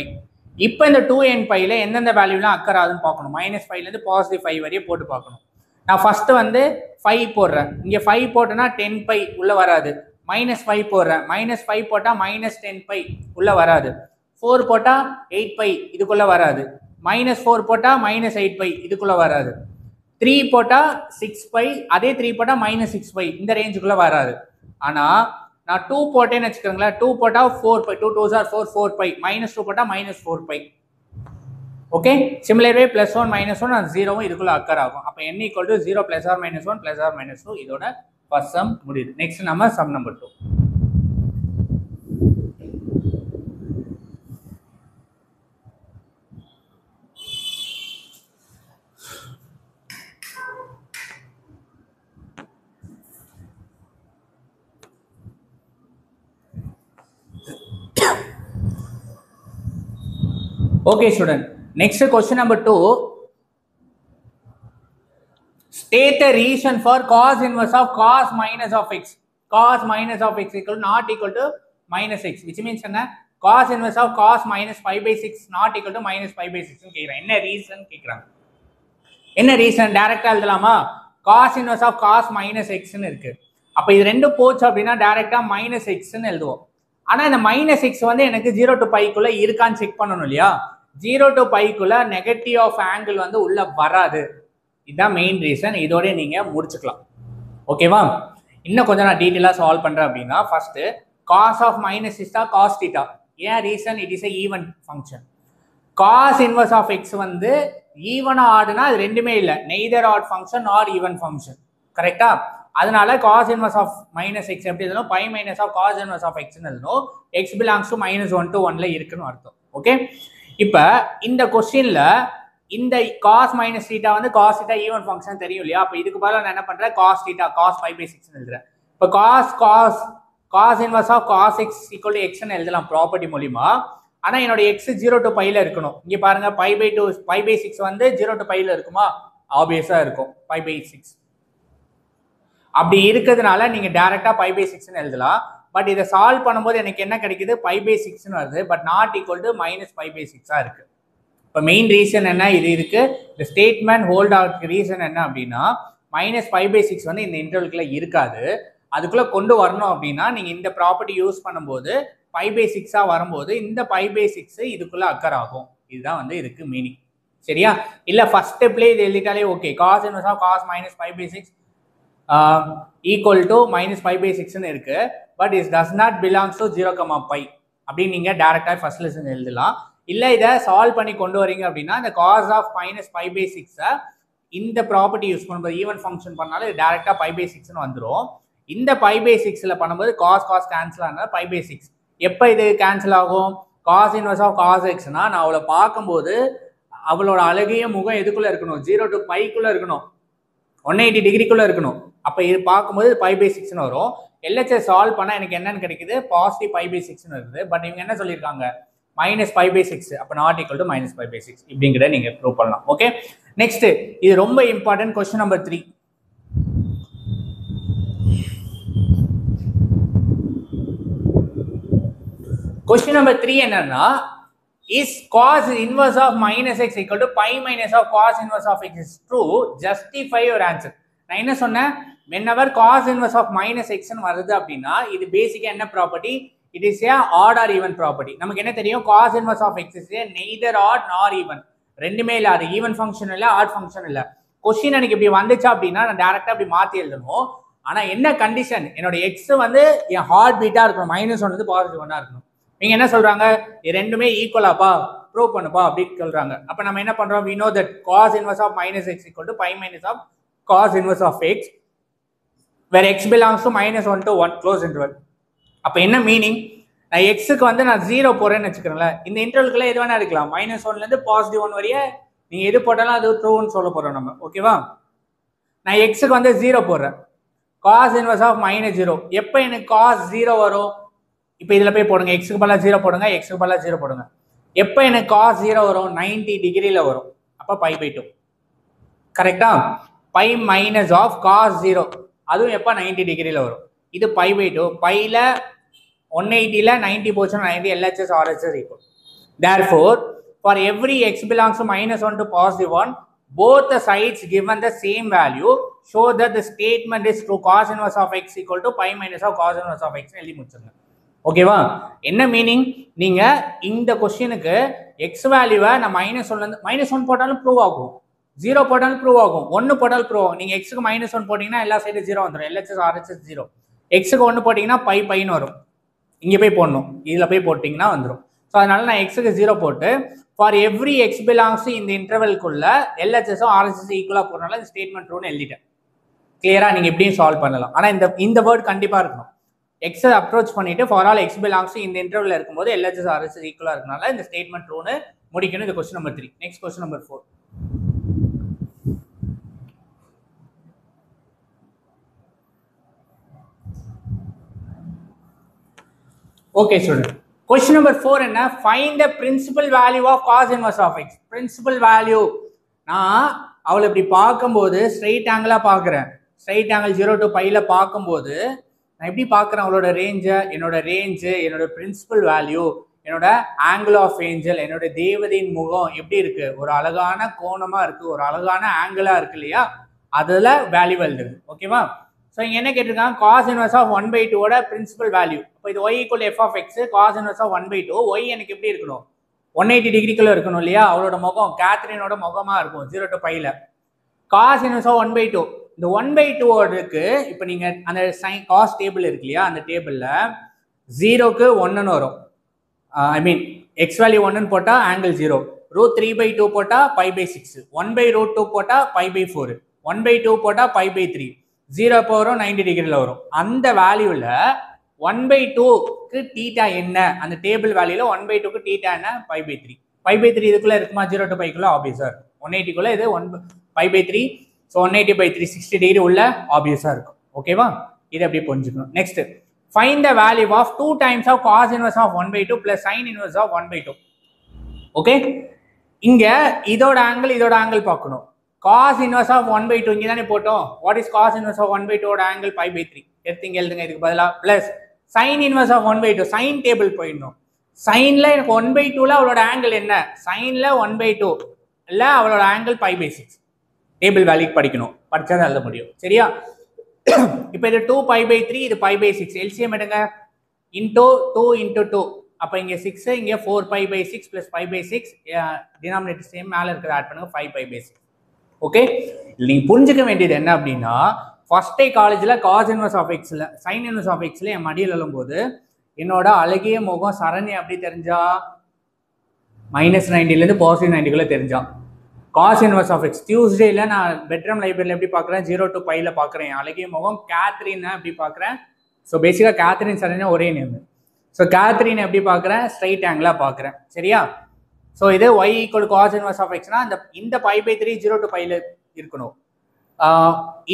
இப்போ இந்த 2nπல எந்தெந்த வேல்யூலாம் அக்கர் ஆகுதுன்னு பார்க்கணும். -5லேருந்து பாசிட்டிவ் 5 வரையே போட்டு பார்க்கணும். நான் ஃபர்ஸ்ட் வந்து 5 போடுறேன். இங்கே 5 போட்டேன்னா 10π உள்ள வராது. -5 போடுறேன். -5 போட்டால் -10π உள்ள வராது. 4 போட்டால் 8π இதுக்குள்ள வராது. -4 போட்டால் -8π இதுக்குள்ள வராது. 3 போட்டால் 6π, அதே 3 போட்டால் -6π இந்த ரேஞ்சுக்குள்ள வராது. ஆனால் நான் 2 போட்டேன்னு வச்சுக்கோங்களேன். 2 போட்டால் 4π, 2 2s are 4, 4π. -2 போட்டால் -4π. ஓகே, சிமிலர்வே +1 -1 அது 0வும் இதுக்குள்ள அக்கர் ஆகும். அப்போ n equal to 0 +or -1 +or -2 இதோட ஃபர்ஸ்ட் சம் முடியுது. நெக்ஸ்ட் நம்ம sum number 2. Okay student, next question number 2. State the reason for cos inverse of cos minus of x. Cos minus of x equal not equal to minus x, which means cos inverse of cos minus pi by 6 not equal to minus pi by 6. என்ன reason கேக்குறாங்க? என்ன reason? டைரக்டா எழுதலாமா? cos inverse of cos minus x ன்னு இருக்கு. அப்ப இது ரெண்டு போச்சு அப்படின்னா டைரக்டா minus x ன்னு எழுதுவோம். ஆனா இந்த -x வந்து எனக்கு 0 to πக்குள்ள இருக்கான்னு செக் பண்ணணும் இல்லையா? 0 to πக்குள்ள நெகட்டிவ் ஆஃப் ஆங்கிள் வந்து உள்ள வராது. இதுதான் மெயின் ரீசன். இதோட நீங்க முடிச்சுக்கலாம். ஓகேவா? இன்னும் கொஞ்சம் நான் டீட்டெயிலா சால்வ் பண்றேன் அப்படின்னா ஃபர்ஸ்ட் cos of -6 cos θ. ஏன் reason? It is a even function. cos inverse of x வந்து ஈவனா ஆடுனா அது ரெண்டுமே இல்லை. Neither odd function or even function. கரெக்டா? அதனால cos inverse of -x எப்படி எழுதணும்? pi minus of cos inverse of x ன்னு எழுதணும். x belongs to -1 to 1ல இருக்குன்னு அர்த்தம். ஓகே, இப்போ இந்த கொஸ்டின்ல இந்த cos minus θ வந்து cos θ ஈவன் ஃபங்க்ஷன் தெரியும் இல்லையா? அப்போ இதுக்கு பதிலா நான் என்ன பண்றேன்? cos θ cos pi by 6 ன்னு எழுதுறேன். இப்போ cos inverse of cos x equal to x ன்னு எழுதலாம் ப்ராப்பர்ட்டி மூலமா. ஆனா என்னோட x 0 to πல இருக்கணும். இங்க பாருங்க pi by 6 வந்து 0 to πல இருக்குமா? ஆப்வியஸா இருக்கும். pi by 6 அப்படி இருக்கிறதுனால நீங்க டைரக்டா pi by 6 ன்னு எழுதலாம். பட் இதை சால்வ் பண்ணும்போது எனக்கு என்ன கிடைக்குது? pi by 6 ன்னு வருது. But not equal to -pi by 6 இருக்கு. இப்போ மெயின் ரீசன் என்ன? இது இருக்கு. இந்த ஸ்டேட்மெண்ட் ஹோல்ட் ஆகிறதுக்கு ரீசன் என்ன அப்படின்னா -pi by 6 வந்து இந்த இன்டர்வல்குள்ள இருக்காது. அதுக்குள்ள கொண்டு வரணும் அப்படின்னா நீங்க இந்த ப்ராப்பர்ட்டி யூஸ் பண்ணும்போது pi by 6 வரும்போது இந்த pi by 6 இதுக்குள்ள அக்கர் ஆகும். இதுதான் வந்து இதுக்கு மீனிங். சரியா? இல்ல ஃபர்ஸ்ட் ஸ்டெப்ல இது எழுதிட்டாலே okay. cos inverse of cos minus pi by 6 equal to -pi by 6 ன்னு இருக்கு. But it does not belongs to 0, π அப்படின்னு நீங்க டைரக்டா ஃபர்ஸ்ட் லெசன் எழுதலாம். இல்ல இதை சால்வ் பண்ணி கொண்டு வரீங்க அப்படின்னா இந்த cos of -pi by 6 இந்த ப்ராப்பர்ட்டி யூஸ் பண்ணும்போது ஈவன் ஃபங்க்ஷன் பண்ணாலும் இது டைரக்டா pi by 6 ன்னு வந்துடும். இந்த pi by 6ல பண்ணும்போது cos கேன்சல் ஆனா pi by 6 எப்போ இது கேன்சல் ஆகும்? cos inverse of cos xனா நான் அவளை பார்க்கும்போது அவளோட அழகிய முகம் எதுக்குள்ள இருக்கணும்? 0 to πக்குள்ள இருக்கணும். 180 டிகிரிக்குள்ள இருக்கணும். அப்ப இது பார்க்கும்போது pi by 6 ன்னு வரும். LHS சால்வ் பண்ணா எனக்கு என்னன்னு கிடைக்குது? பாசிட்டிவ் pi by 6 ன்னு வருது. பட் இவங்க என்ன சொல்லியிருக்காங்க? -pi by 6. அப்ப not equal to -pi by 6 இப்படிங்கிறத நீங்க ப்ரூவ் பண்ணலாம். ஓகே, நெக்ஸ்ட் இது ரொம்ப important question number 3. Question number 3 என்னன்னா is cos inverse of -x equal to pi minus of cos inverse of x is true? Justify your answer. நான் என்ன சொன்னேன்? whenever cos inverse of -x ன்னு வருது அப்படின்னா இது பேசிக்கா என்ன property? It is a odd or even property. நமக்கு என்ன தெரியும்? cos inverse of x is a neither odd nor even. ரெண்டுமே இல்ல. அது ஈவன் ஃபங்க்ஷன் இல்ல, ஆட் ஃபங்க்ஷன் இல்ல. கொஸ்டின் எனக்கு இப்படி வந்துச்சு அப்படின்னா நான் டைரக்டா அப்படி மாத்தி எழுதணும். ஆனா என்ன கண்டிஷன்? என்னோட x வந்து என் ஹார்ட் பீட்டா இருக்கணும். -1 வந்து +1 இருக்கணும். நீங்க என்ன சொல்றாங்க? இது ரெண்டுமே ஈக்குவலாப்பா, ப்ரூவ் பண்ணுப்பா அப்படின்னு சொல்றாங்க. அப்ப நம்ம என்ன பண்றோம்? we know that cos inverse of -x equal to pi minus of cos inverse of x where x belongs to -1 to 1 close interval. அப்ப என்ன மீனிங்? நான் எக்ஸுக்கு வந்து நான் 0 போறேன்னு வச்சுக்கிறேன். இந்த இன்டர்வல்குள்ள எது வேணா இருக்கலாம். -1ல இருந்து +1 வரைய நீங்க எது போட்டாலும் அது ட்ரூன்னு சொல்ல போறோம் நம்ம. ஓகேவா? நான் எக்ஸுக்கு வந்து 0 போடுறேன். Cos inverse of minus 0. எப்போ எனக்கு காஸ் 0 வரும்? இப்போ இதில் போய் போடுங்க, எக்ஸுக்கு பதிலாக 0 போடுங்க, எக்ஸுக்கு பதிலாக 0 போடுங்க. எப்போ எனக்கு காஸ் 0 வரும்? 90 டிகிரியில் வரும். அப்போ பை பை 2. கரெக்டா? பை மைனஸ் ஆஃப் காஸ் 0 அதுவும் எப்போ 90 டிகிரியில் வரும். இது பை பை 2. பையில் 180ல 90 போச்சுன்னா 90 LHS RHS equal. Therefore, for every x belongs to -1 to +1, both the sides given the same value show that the statement is true. Cos inverse of x equal to pi minus of cos inverse of x எழுதி முடிச்சிருங்க. ஓகேவா? என்ன meaning? நீங்க இந்த கொஸ்டினுக்கு X வேல்யூவை நான் -1 போட்டாலும் ப்ரூவ் ஆகும், 0 போட்டாலும் ப்ரூவ் ஆகும், 1 போட்டாலும் ப்ரூவ் ஆகும். நீங்க எக்ஸுக்கு -1 போட்டீங்கன்னா எல்லா சைடும் 0 வந்துடும், LHS RHS 0. எக்ஸுக்கு 1 போட்டீங்கன்னா பை பைன்னு வரும், இங்கே போய் போடணும், இதில் போய் போட்டிங்கன்னா வந்துடும். ஸோ அதனால நான் எக்ஸுக்கு 0 போட்டு ஃபார் எவ்ரி எக்ஸ் பிலாங்ஸ் இந்த இன்டர்வல்குள்ள எல்ஹெச்எஸும் ஆர்ஹெச்எஸும் ஈக்குவலாக போடுறதுனால இந்த ஸ்டேட்மெண்ட் ட்ரூன்னு எழுதிட்டேன். கிளியரா? நீங்கள் எப்படியும் சால்வ் பண்ணலாம். ஆனால் இந்த வேர்ட் கண்டிப்பாக இருக்கணும். எக்ஸை அப்ரோச் பண்ணிட்டு ஃபார் ஆல் எக்ஸ் பிலாங்ஸ் இந்த இன்டர்வல் இருக்கும்போது எல்ஹெச்எஸ் ஆர்ஹெச்எஸ் ஈக்குவலாக இருக்கனால இந்த ஸ்டேட்மெண்ட் ட்ரூன்னு முடிக்கணும். இது question number 3. Next question number 4. Okay, student. Question number 4 என்ன? Find the principal value of cos inverse of x. Principal value. நான் அவளை இப்படி பார்க்கும்போது ஸ்ட்ரைட் ஆங்கிளா பார்க்குறேன். ஸ்ட்ரைட் ஆங்கிள் 0 to பைல பார்க்கும்போது நான் எப்படி பார்க்குறேன்? அவளோட ரேஞ்சை, என்னோட பிரின்சிபல் வேல்யூ, என்னோட ஆங்கிள் ஆஃப் ஏஞ்சல், என்னோட தேவதையின் முகம் எப்படி இருக்கு? ஒரு அழகான கோணமா இருக்கு, ஒரு அழகான ஆங்கிளா இருக்கு இல்லையா? அதில் வேல்யூ எழுதுது. ஓகேவா? ஸோ இங்கே என்ன கேட்டிருக்காங்க? Cos inverse of 1/2 principal value. இப்போ இது y equal f of x, cos inverse of 1/2. Y எனக்கு எப்படி இருக்கணும்? 180 டிகிரிக்குள்ள இருக்கணும் இல்லையா? அவளோட முகம் கேத்ரினோட முகமா இருக்கும் 0 to பைல. Cos inverse of 1/2. இந்த 1/2க்கு இப்போ நீங்க அந்த சைன் காஸ் டேபிள் இருக்கு இல்லையா? அந்த டேபிள்ல 0க்கு 1ன்னு வரும். ஐ மீன் எக்ஸ் வேல்யூ 1ன்னு போட்டா ஆங்கிள் 0, √3/2 போட்டா π/6, 1/√2 போட்டா π/4, 1/2 போட்டா π/3, 0 எப்போ வரும்? 90 டிகிரியில் வரும். அந்த வேல்யூவில் 1/2க்கு தீட்டா என்ன? அந்த டேபிள் வேல்யூல 1/2க்கு தீட்டா என்ன? π/3. π/3 இதுக்குள்ள இருக்குமா? 0 to பைக்குள்ள ஆப்வியஸா இருக்கும். 180க்குள்ள இது π/3. ஸோ 180/3 60 டிகிரி உள்ள ஆப்வியஸா இருக்கும். ஓகேவா? இதை எப்படி புரிஞ்சுக்கணும். Next, find the value of 2 times of cos inverse of 1/2 plus sin inverse of 1/2. Okay, இங்க இதோட ஆங்கிள் பார்க்கணும். cos inverse of 1/2 இங்கே தானே போட்டோம். What is cos inverse of 1/2 ஓட ஆங்கிள்? π/3. எடுத்தீங்க எழுதுங்க இதுக்கு பதிலாக. Plus sin inverse of 1/2, sine table போயிடணும். சைன்ல எனக்கு 1/2ல அவளோட ஆங்கிள் என்ன? சைன்ல 1/2 இல்ல அவளோட ஆங்கிள் π/6. டேபிள் வேல்யூக்கு படிக்கணும், படிச்சாதான் எழுத முடியும். சரியா? இப்போ இது 2π/3, இது π/6. எல்சிஎம் எடுங்க. இன்டூ 2 × 2. அப்போ இங்கே 6, இங்கே 4π/6 + π/6. டினாமினேட்டர் சேம், மேலே இருக்கிறத ஆட் பண்ணுங்க, 5π/6. ஓகே, நீங்க புரிஞ்சுக்க வேண்டியது என்ன அப்படின்னா, ஃபர்ஸ்ட் டே காலேஜில் காஸ் இன்வர்ஸ் ஆஃப் எக்ஸில், சைன் இன்வர்ஸ் ஆஃப் எக்ஸில் என் மடியில் எழும்போது என்னோட அழகிய முகம் சரண்யா எப்படி தெரிஞ்சா? -90லேருந்து +90க்குள்ளே தெரிஞ்சா. காஸ் இன்வர்ஸ் ஆஃப் எக்ஸ் டியூஸ்டேல நான் பெட்ரூம் லைப்ரரியில் எப்படி பார்க்குறேன்? 0 to பைல பார்க்குறேன். அழகிய முகம் கேத்ரின் எப்படி பார்க்குறேன்? ஸோ பேசிக்காக கேத்ரின் சரண்யா ஒரே நேம். ஸோ கேத்ரின் எப்படி பார்க்குறேன்? ஸ்ட்ரைட் ஆங்கிளாக பார்க்குறேன். சரியா? ஸோ இது y equal cos inverse of எக்ஸ்னா இந்த π/3 0 to பைல இருக்கணும்.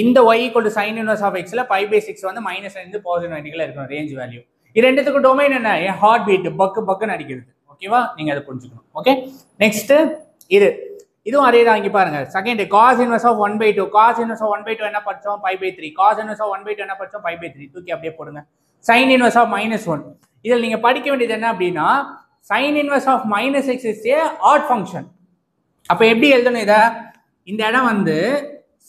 இந்த y equal to sine inverse of எக்ஸ்ல π/6 வந்து -90 +90க்குள்ள இருக்கணும் ரேஞ்ச் வேல்யூ. இது ரெண்டுத்துக்கு டொமைன் என்ன? என் ஹார்ட் பீட் பக்குன்னு அடிக்கிறது. ஓகேவா? நீங்க அதை புரிஞ்சுக்கணும். ஓகே, நெக்ஸ்ட் இதுவும் அதே தான். இங்கே பாருங்க, second cos inverse of 1/2. Cos inverse of 1/2 என்ன படிச்சோம்? π/3. காஸ் இன்வர்ஸ் ஆஃப் 1/2 என்ன படிச்சோம்? π/3. தூக்கி அப்படியே போடுங்க. Sine inverse of -1. இதில் நீங்க படிக்க வேண்டியது என்ன அப்படின்னா, sin inverse of -x is a odd function. அப்ப எப்படி எழுதணும் இத? இந்த இடம் வந்து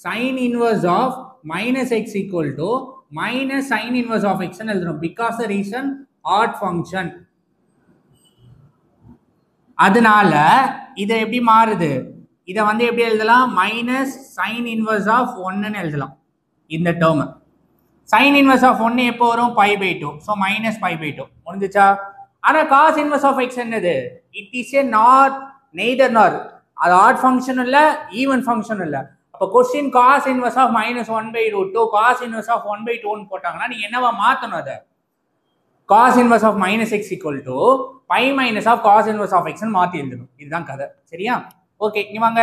sin inverse of -x equal to -sin inverse of x ன்னு எழுதணும். because the reason odd function. அதனால இத எப்படி மாறுது? இத வந்து எப்படி எழுதலாம்? -sin inverse of 1 ன்னு எழுதலாம். இந்த டேர்ம் sin inverse of 1 எப்போ வரும்? π/2. so -π/2 முடிஞ்சுச்சா? ஆனா காஸ் இன்வர்ஸ் ஆஃப் எக்ஸ் என்னது? It is a not neither nor. அது ஆட் ஃபங்க்ஷன் இல்ல, ஈவன் ஃபங்க்ஷன் இல்ல. அப்ப question cos inverse of -1/√2 cos inverse of 1/2 போட்டாங்கன்னா நீங்க என்னவா மாத்தணும்? அதை cos inverse of -x equal to π minus of cos inverse of x மாத்தி எழுதணும். இதுதான் கதை. சரியா? ஓகே, இங்க வாங்க.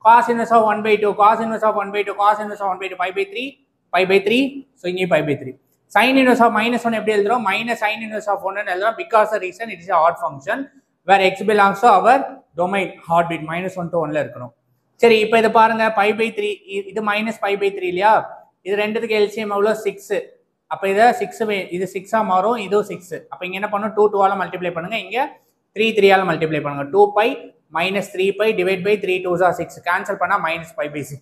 Cos inverse of 1/2, cos inverse of 1/2, cos inverse of 1/2 π/3, pi by three. So இங்கே pi by three. Sine inverse of minus one எப்படி எழுதுறோம்? மைனஸ் சைன் இன்வர்ஸ் ஆஃப் ஒன்னு எழுதுறோம். Because the reason it is odd function where x belongs to our domain heart beat -1 to 1 இருக்கணும். சரி, இப்போ இதை பாருங்க, பை பை த்ரீ, இது மைனஸ் பை பை த்ரீ இல்லையா? இது ரெண்டுத்துக்கு எல்சிஎம் எவ்வளோ? 6. அப்போ இதை 6 இது 6ஆக மாறும், இதுவும் 6. அப்போ இங்கே என்ன பண்ணும்? 2 2ஆல் மல்டிப்ளை பண்ணுங்க, இங்கே 3 3ஆல் மல்டிப்ளை பண்ணுங்க. 2 pi minus 3 pi divide by 3 2s are 6. Cancel பண்ணால் மைனஸ் பை பை 6.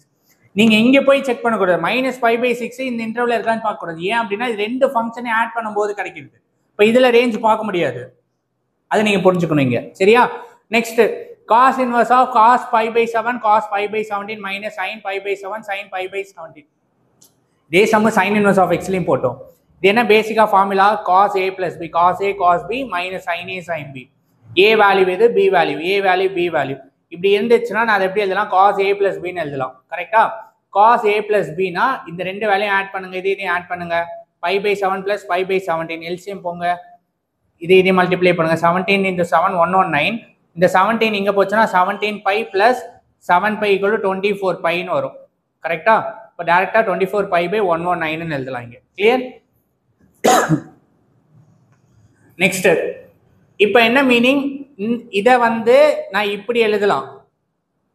நீங்கள் இங்கே போய் செக் பண்ணக்கூடாது. மைனஸ் பை பை 6 இந்த இன்டர்வல் இருக்கான்னு பார்க்கக்கூடாது. ஏன் அப்படின்னா இது ரெண்டு ஃபங்க்ஷனை ஆட் பண்ணும்போது கிடைக்கிறது. இப்போ இதில் ரேஞ்ச் பார்க்க முடியாது, அதை நீங்கள் புரிஞ்சுக்கணும் இங்கே. சரியா? Next cos inverse of cos pi by 7 cos pi by 17 minus sin pi by 7 sin pi by 17. இதே சம்ம sin inverse of x லையும் போட்டோம். இது என்ன பேசிக்கா formula? cos a plus b cos a cos b minus sin a sin b. a value எது? b value. a value b value. இப்படி இருந்துச்சுன்னா நான் அதை எப்படி எழுதலாம்? cos a plus b ன்னு எழுதலாம். கரெக்டா? cos a plus b னா இந்த ரெண்டு வேல்யூயும் ஆட் பண்ணுங்க, இதையும் ஆட் பண்ணுங்க. pi by 7 plus pi by 17 LCM போங்க, இதையும் மல்டிப்ளை பண்ணுங்க. 17 into 7 119. இந்த 17 இங்க போச்சுன்னா 17 pi plus 7 pi equal to 24 பைன்னு வரும். கரெக்டா? இப்போ டைரக்டா 24 பை பை 119 எழுதலாம் இங்க. கிளியர்? நெக்ஸ்ட், இப்போ என்ன மீனிங்? இதை வந்து நான் இப்படி எழுதலாம்.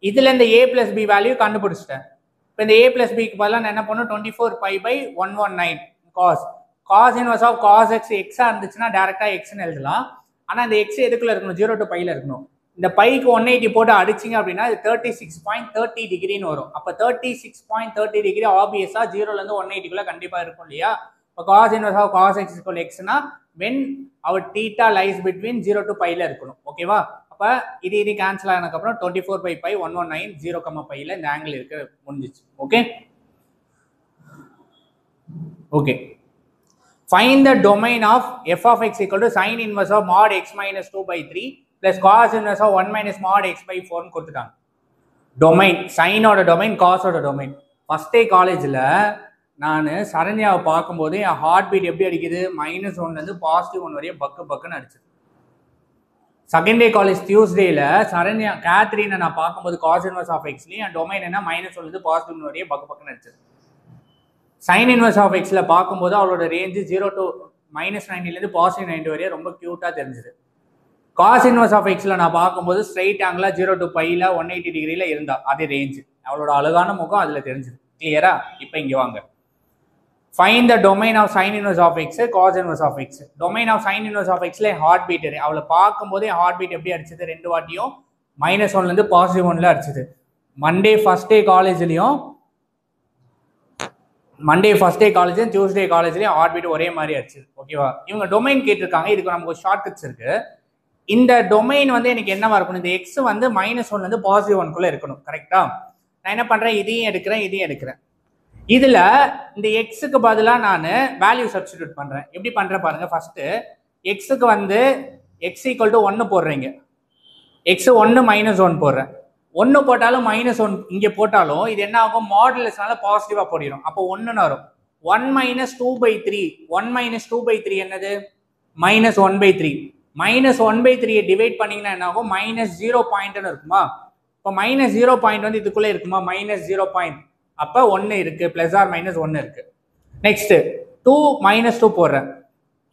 இதுல இந்த a பிளஸ் பி வேல்யூ கண்டுபிடிச்சிட்டேன். இப்போ இந்த a பிளஸ் பிக்கு பதிலாக நான் என்ன பண்ணும்? 24 by by 119 cos. Cos inverse of cos x எக்ஸா இருந்துச்சுன்னா டைரக்டா எக்ஸ்ன்னு எழுதலாம். ஆனால் இந்த எக்ஸ் எதுக்குள்ள இருக்கணும்? 0 to பையில் இருக்கணும். இந்த பைக்கு 180 போட்டு அடிச்சிங்க அப்படின்னா இது 36.30 டிகிரின்னு வரும். அப்போ 36.30 டிகிரி ஆப்வியஸாக 0லேருந்து 180குள்ள கண்டிப்பாக இருக்கும் இல்லையா? இப்போ cos inverse of cos X equal எக்ஸ்னா when our theta lies between 0 to பையில் இருக்கணும். ஓகேவா? அப்போ இது கேன்சல் ஆனதுக்கப்புறம் 24 பை பை 119 0, பையில் இந்த ஆங்கிள் இருக்கு, முடிஞ்சிச்சு. Okay okay. Find the domain of f of x equal to sin inverse of mod x minus 2 by 3 plus cos inverse of 1 minus mod x by 4 ன்னு கொடுத்துட்டாங்க. டொமைன், சைனோட domain, காஸோட domain. First day காலேஜில் நான் சரண்யாவை பார்க்கும்போது என் heart beat எப்படி அடிக்குது? -1லேருந்து +1 வரையும் பக்குன்னு அடிச்சது. செகண்ட் டே காலேஜ் டியூஸ்டேல சரண்யா கேத்ரினை நான் பார்க்கும்போது காஸ் இன்வர்ஸ் ஆஃப் எக்ஸ்லையும் என் டொமைன் என்ன -1லேருந்து +1 வரையும் பக்குன்னு அடிச்சது. சைன் இன்வர்ஸ் ஆஃப் எக்ஸில் பார்க்கும்போது அவளோட ரேஞ்சு 0 to -90லேருந்து +90 வரையும் ரொம்ப க்யூட்டாக தெரிஞ்சுது. காஸ் இன்வர்ஸ் ஆஃப் எக்ஸில் நான் பார்க்கும்போது ஸ்ட்ரைட் ஆங்கிளாக 0 to பையில் 180 டிகிரியில் இருந்தா அதே ரேஞ்சு. அவளோட அழகான முகம் அதில் தெரிஞ்சுது. கிளியரா? இப்போ இங்கே வாங்க. Find the domain of sine inverse of x, cos inverse of x. Domain of sine inverse of எக்ஸில் ஹார்ட் பீட், அவளை பார்க்கும்போதே ஹார்ட் பீட் எப்படி அடிச்சது? 2 வாட்டியும் -1லேருந்து +1ல அடிச்சது. மண்டே ஃபர்ஸ்ட் டே காலேஜ்லையும் டியூஸ்டே காலேஜ்லயும் ஹார்ட் பீட் ஒரே மாதிரி ஆச்சு. ஓகேவா? இவங்க டொமைன் கேட்டிருக்காங்க. இதுக்கு நமக்கு ஒரு ஷார்ட் கட்ஸ் இருக்கு. இந்த டொமைன் வந்து எனக்கு என்னவா இருக்கணும்? இந்த எக்ஸ் வந்து -1லேருந்து +1குள்ள இருக்கணும். கரெக்டா? நான் என்ன பண்றேன்? இதையும் எடுக்கிறேன். இதுல இந்த எக்ஸுக்கு பதிலாக நான் வேல்யூ சப்ஸ்டிடியூட் பண்றேன். எப்படி பண்றேன் பாருங்க. ஃபர்ஸ்ட் எக்ஸுக்கு வந்து எக்ஸ் ஈக்குவல் டு 1 போடுறீங்க. எக்ஸ் 1 -1 போடுறேன். 1 போட்டாலும் -1 இங்கே போட்டாலும் இது என்ன ஆகும்? மாடுலஸ்னால பாசிட்டிவா போடிடும். அப்போ 1ன்னு வரும். 1 - 2/3. 1 - 2/3 என்னது? -1/3. -1/3 டிவைட் பண்ணீங்கன்னா என்ன ஆகும்? -0 பாயிண்ட்னு இருக்குமா? இப்போ -0 பாயிண்ட் வந்து இதுக்குள்ளே இருக்குமா? -0 அப்போ 1 இருக்கு, ப்ளஸ் ஆர் மைனஸ் 1 இருக்கு. நெக்ஸ்ட் 2 - 2 போடுறேன்.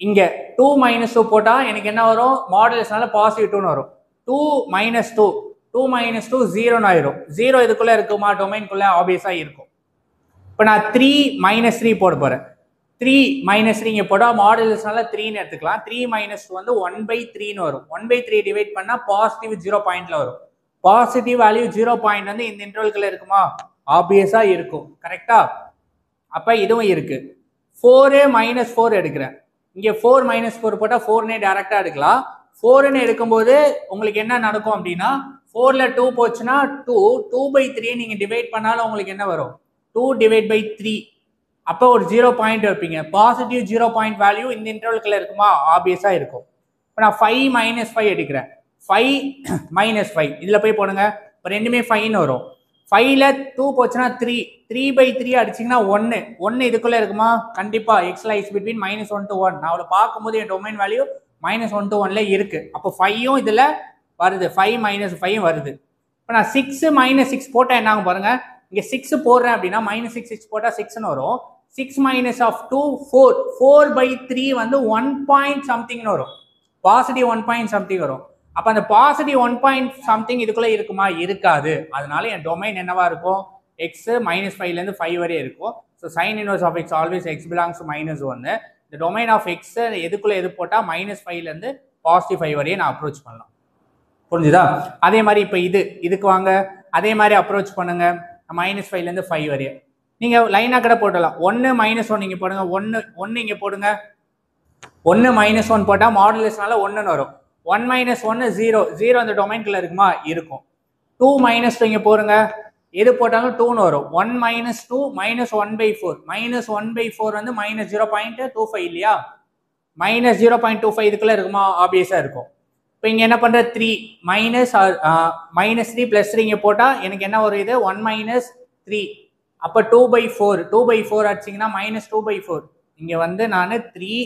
இங்கே 2 - 2 போட்டால் எனக்கு என்ன வரும்? மாடுலஸ்னால +2ன்னு வரும். 2 - 2 2 - 2 0ன்னு ஆயிரும். 0 இதுக்குள்ள இருக்குமா? டொமைன்குள்ள ஆப்வியஸா இருக்கும். இப்போ நான் 3 - 3 போட போறேன். 3 - 3 இங்கே போட்டால் மாடுலஸ்னால 3ன்னு எடுத்துக்கலாம். 3 - 2 வந்து 1/3ன்னு வரும். 1/3 டிவைட் பண்ணால் பாசிட்டிவ் 0 பாயிண்ட்ல வரும். பாசிட்டிவ் வேல்யூ 0 பாயிண்ட் வந்து இந்த இன்டர்வல்குள்ள இருக்குமா? ஆப்வியஸா இருக்கும். கரெக்டா? அப்ப இதுவும் இருக்கு. 4 - 4 எடுக்கிறேன். இங்கே 4 - 4 போட்டால் 4னே டைரக்டா எடுக்கலாம். 4ன்னு எடுக்கும்போது உங்களுக்கு என்ன நடக்கும் அப்படின்னா 4ல 2 போச்சுன்னா 2/3 நீங்க டிவைட் பண்ணாலும் உங்களுக்கு என்ன வரும்? 2/3. அப்போ ஒரு 0 பாயிண்ட் வைப்பீங்க. பாசிட்டிவ் 0 பாயிண்ட் வேல்யூ இந்த இன்டர்வல்குள்ள இருக்குமா? ஆப்வியஸா இருக்கும். இப்போ நான் 5 - 5 எடுக்கிறேன். 5 - 5 இதுல போய் போடுங்க. இப்போ ரெண்டுமே 5ன்னு வரும். 5ல 2 போச்சுன்னா 3/3 அடிச்சிங்கன்னா 1 இதுக்குள்ள இருக்குமா? கண்டிப்பா. X lies between -1 to 1. நான் அவளை பார்க்கும்போது என் டொமைன் வேல்யூ -1 to 1ல இருக்கு. அப்போ 5ம் இதுல வருது. 5 - 5 வருது. இப்போ நான் 6 - 6 போட்டா என்ன ஆகும் பாருங்க. இங்க 6 போடுறேன் அப்படின்னா -6 போட்டா 6ன்னு வரும். 6 minus of 2 4 4 by 3 வந்து 1 point something வரும், பாசிட்டிவ் 1 point something வரும். அப்ப அந்த பாசிட்டிவ் 1 point something இதுக்குள்ள இருக்குமா? இருக்காது. அதனால என் டொமைன் என்னவா இருக்கும்? x -5 ல இருந்து 5 வரை இருக்கும். So sine inverse of x always x belongs to -1. இந்த டொமைன் ஆஃப் x எதுக்குள்ள எது போட்டா -5 ல இருந்து +5 வரையே நான் அப்ரோச் பண்ணலாம். புரிஞ்சுதா? அதே மாதிரி இப்போ இதுக்கு வாங்க, அதே மாதிரி அப்ரோச் பண்ணுங்க. -5 ல இருந்து 5 வரையே நீங்க லைனா கூட போடலாம். 1 -1 இங்க போடுங்க, 1 இங்க போடுங்க. 1 -1 போட்டா மாடுலஸ்னால 1ன்னு வரும். 1 - 1 0 0 அந்த டொமைன்குள்ள இருக்குமா? இருக்கும். 2 -2 இங்க போடுங்க, எது போட்டாலும் 2ன்னு வரும். 1 - 2 -1/4 -1/4 வந்து -0.25 இல்லையா? -0.25 இதுக்குள்ள இருக்குமா? ஆப்வியஸா இருக்கும். இப்போ இங்க என்ன பண்ற? 3 -3 +3 இங்க போட்டா எனக்கு என்ன வரும்? இது 1 - 3. அப்ப 2/4 2/4 அடிச்சிங்கன்னா -2/4. இங்க வந்து நான் 3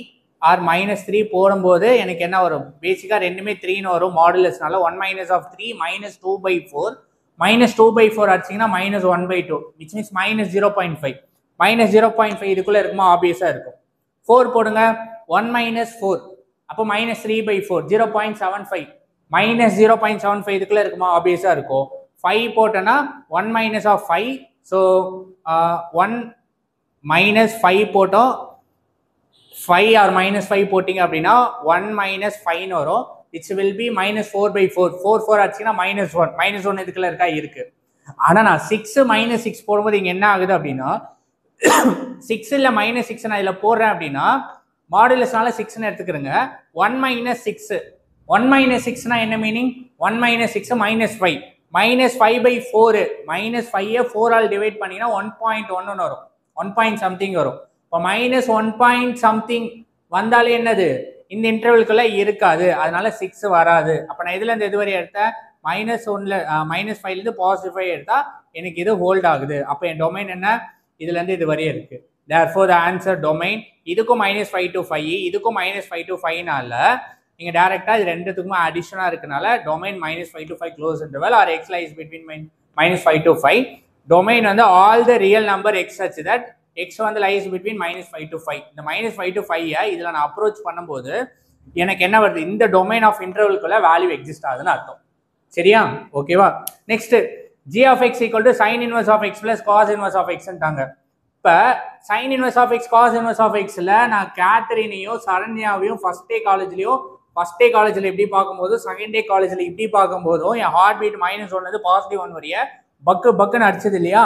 or -3 போடும்போது எனக்கு என்ன வரும்? பேசிக்கா ரெண்டுமே 3ன்னு வரும் மாடுலஸ்னால. 1 - 3 -2/4 -2/4 அடிச்சிங்கன்னா -1/2 which means -0.5 -0.5 இதுக்குள்ள இருக்குமா? ஆப்வியஸா இருக்கும். 4 போடுங்க, 1 - 4 அப்போ -3/4 0.75 -0.75 இதுக்குள்ள இருக்குமா? ஆப்வியஸா இருக்கும். 5 போட்டோன்னா 1 - 5 ஸோ 1 - 5 போட்டோம். 5 or -5 போட்டிங்க அப்படின்னா 1 - 5ன்னு வரும். இட்ஸ் வில் பி -4/4 4 ஆச்சுன்னா -1 -1 இதுக்குள்ள இருக்கா? இருக்கு. ஆனா நான் 6 -6 போடும்போது இங்க என்ன ஆகுது அப்படின்னா 6 இல்ல -6 நான் இதுல போடுறேன் அப்படின்னா மாடுலஸ்னால 6ன்னு எடுத்துக்கிறேங்க. 1 - 6 1 - 6னா என்ன மீனிங்? 1 - 6 -5 -5/4 -5 4 ஆல் டிவைட் பண்ணீங்கன்னா 1.1 வரும். 1 point something வரும். இப்போ -1 point something வந்தாலே என்னது? இந்த இன்டர்வல்குள்ள இருக்காது. அதனால 6 வராது. அப்ப நான் இதுல இருந்து எது வரை எடுத்தேன்? -1ல -5 இருந்து +5 எடுத்தா எனக்கு இது ஹோல்ட் ஆகுது. அப்ப என் டொமைன் என்ன? இதுல இருந்து இது வரையே இருக்கு. therefore the answer domain இதுக்கும் -5 to 5 இதுக்கும் -5 to 5னால நீங்க டைரக்டா இது ரெண்டுத்துக்குமே அடிஷனா இருக்கனால domain -5 to 5 close interval or x lies between -5 to 5. Domain வந்து all the real number x such that x வந்து lies between -5 to 5. இந்த -5 to 5 இதுல நான் அப்ரோச் பண்ணும்போது எனக்கு என்ன வருது? இந்த டொமைன் ஆஃப் இன்டர்வல்குள்ள வேல்யூ எக்ஸிஸ்ட் ஆகுதுன்னு அர்த்தம். சரியா? ஓகேவா? Next g of x equal to sin inverse of x plus cos inverse of x ன்றாங்க. இப்ப sin inverse of x cos inverse of xல நான் கேத்தரினையும் சரண்யாவையும் ஃபர்ஸ்ட் டே காலேஜ்ல எப்படி பார்க்கும்போது செகண்ட் டே காலேஜ்ல இப்படி பார்க்கும்போதும் என் ஹார்ட் பீட் -1 வந்து +1 வரைய பக்குன்னு அடிச்சது இல்லையா?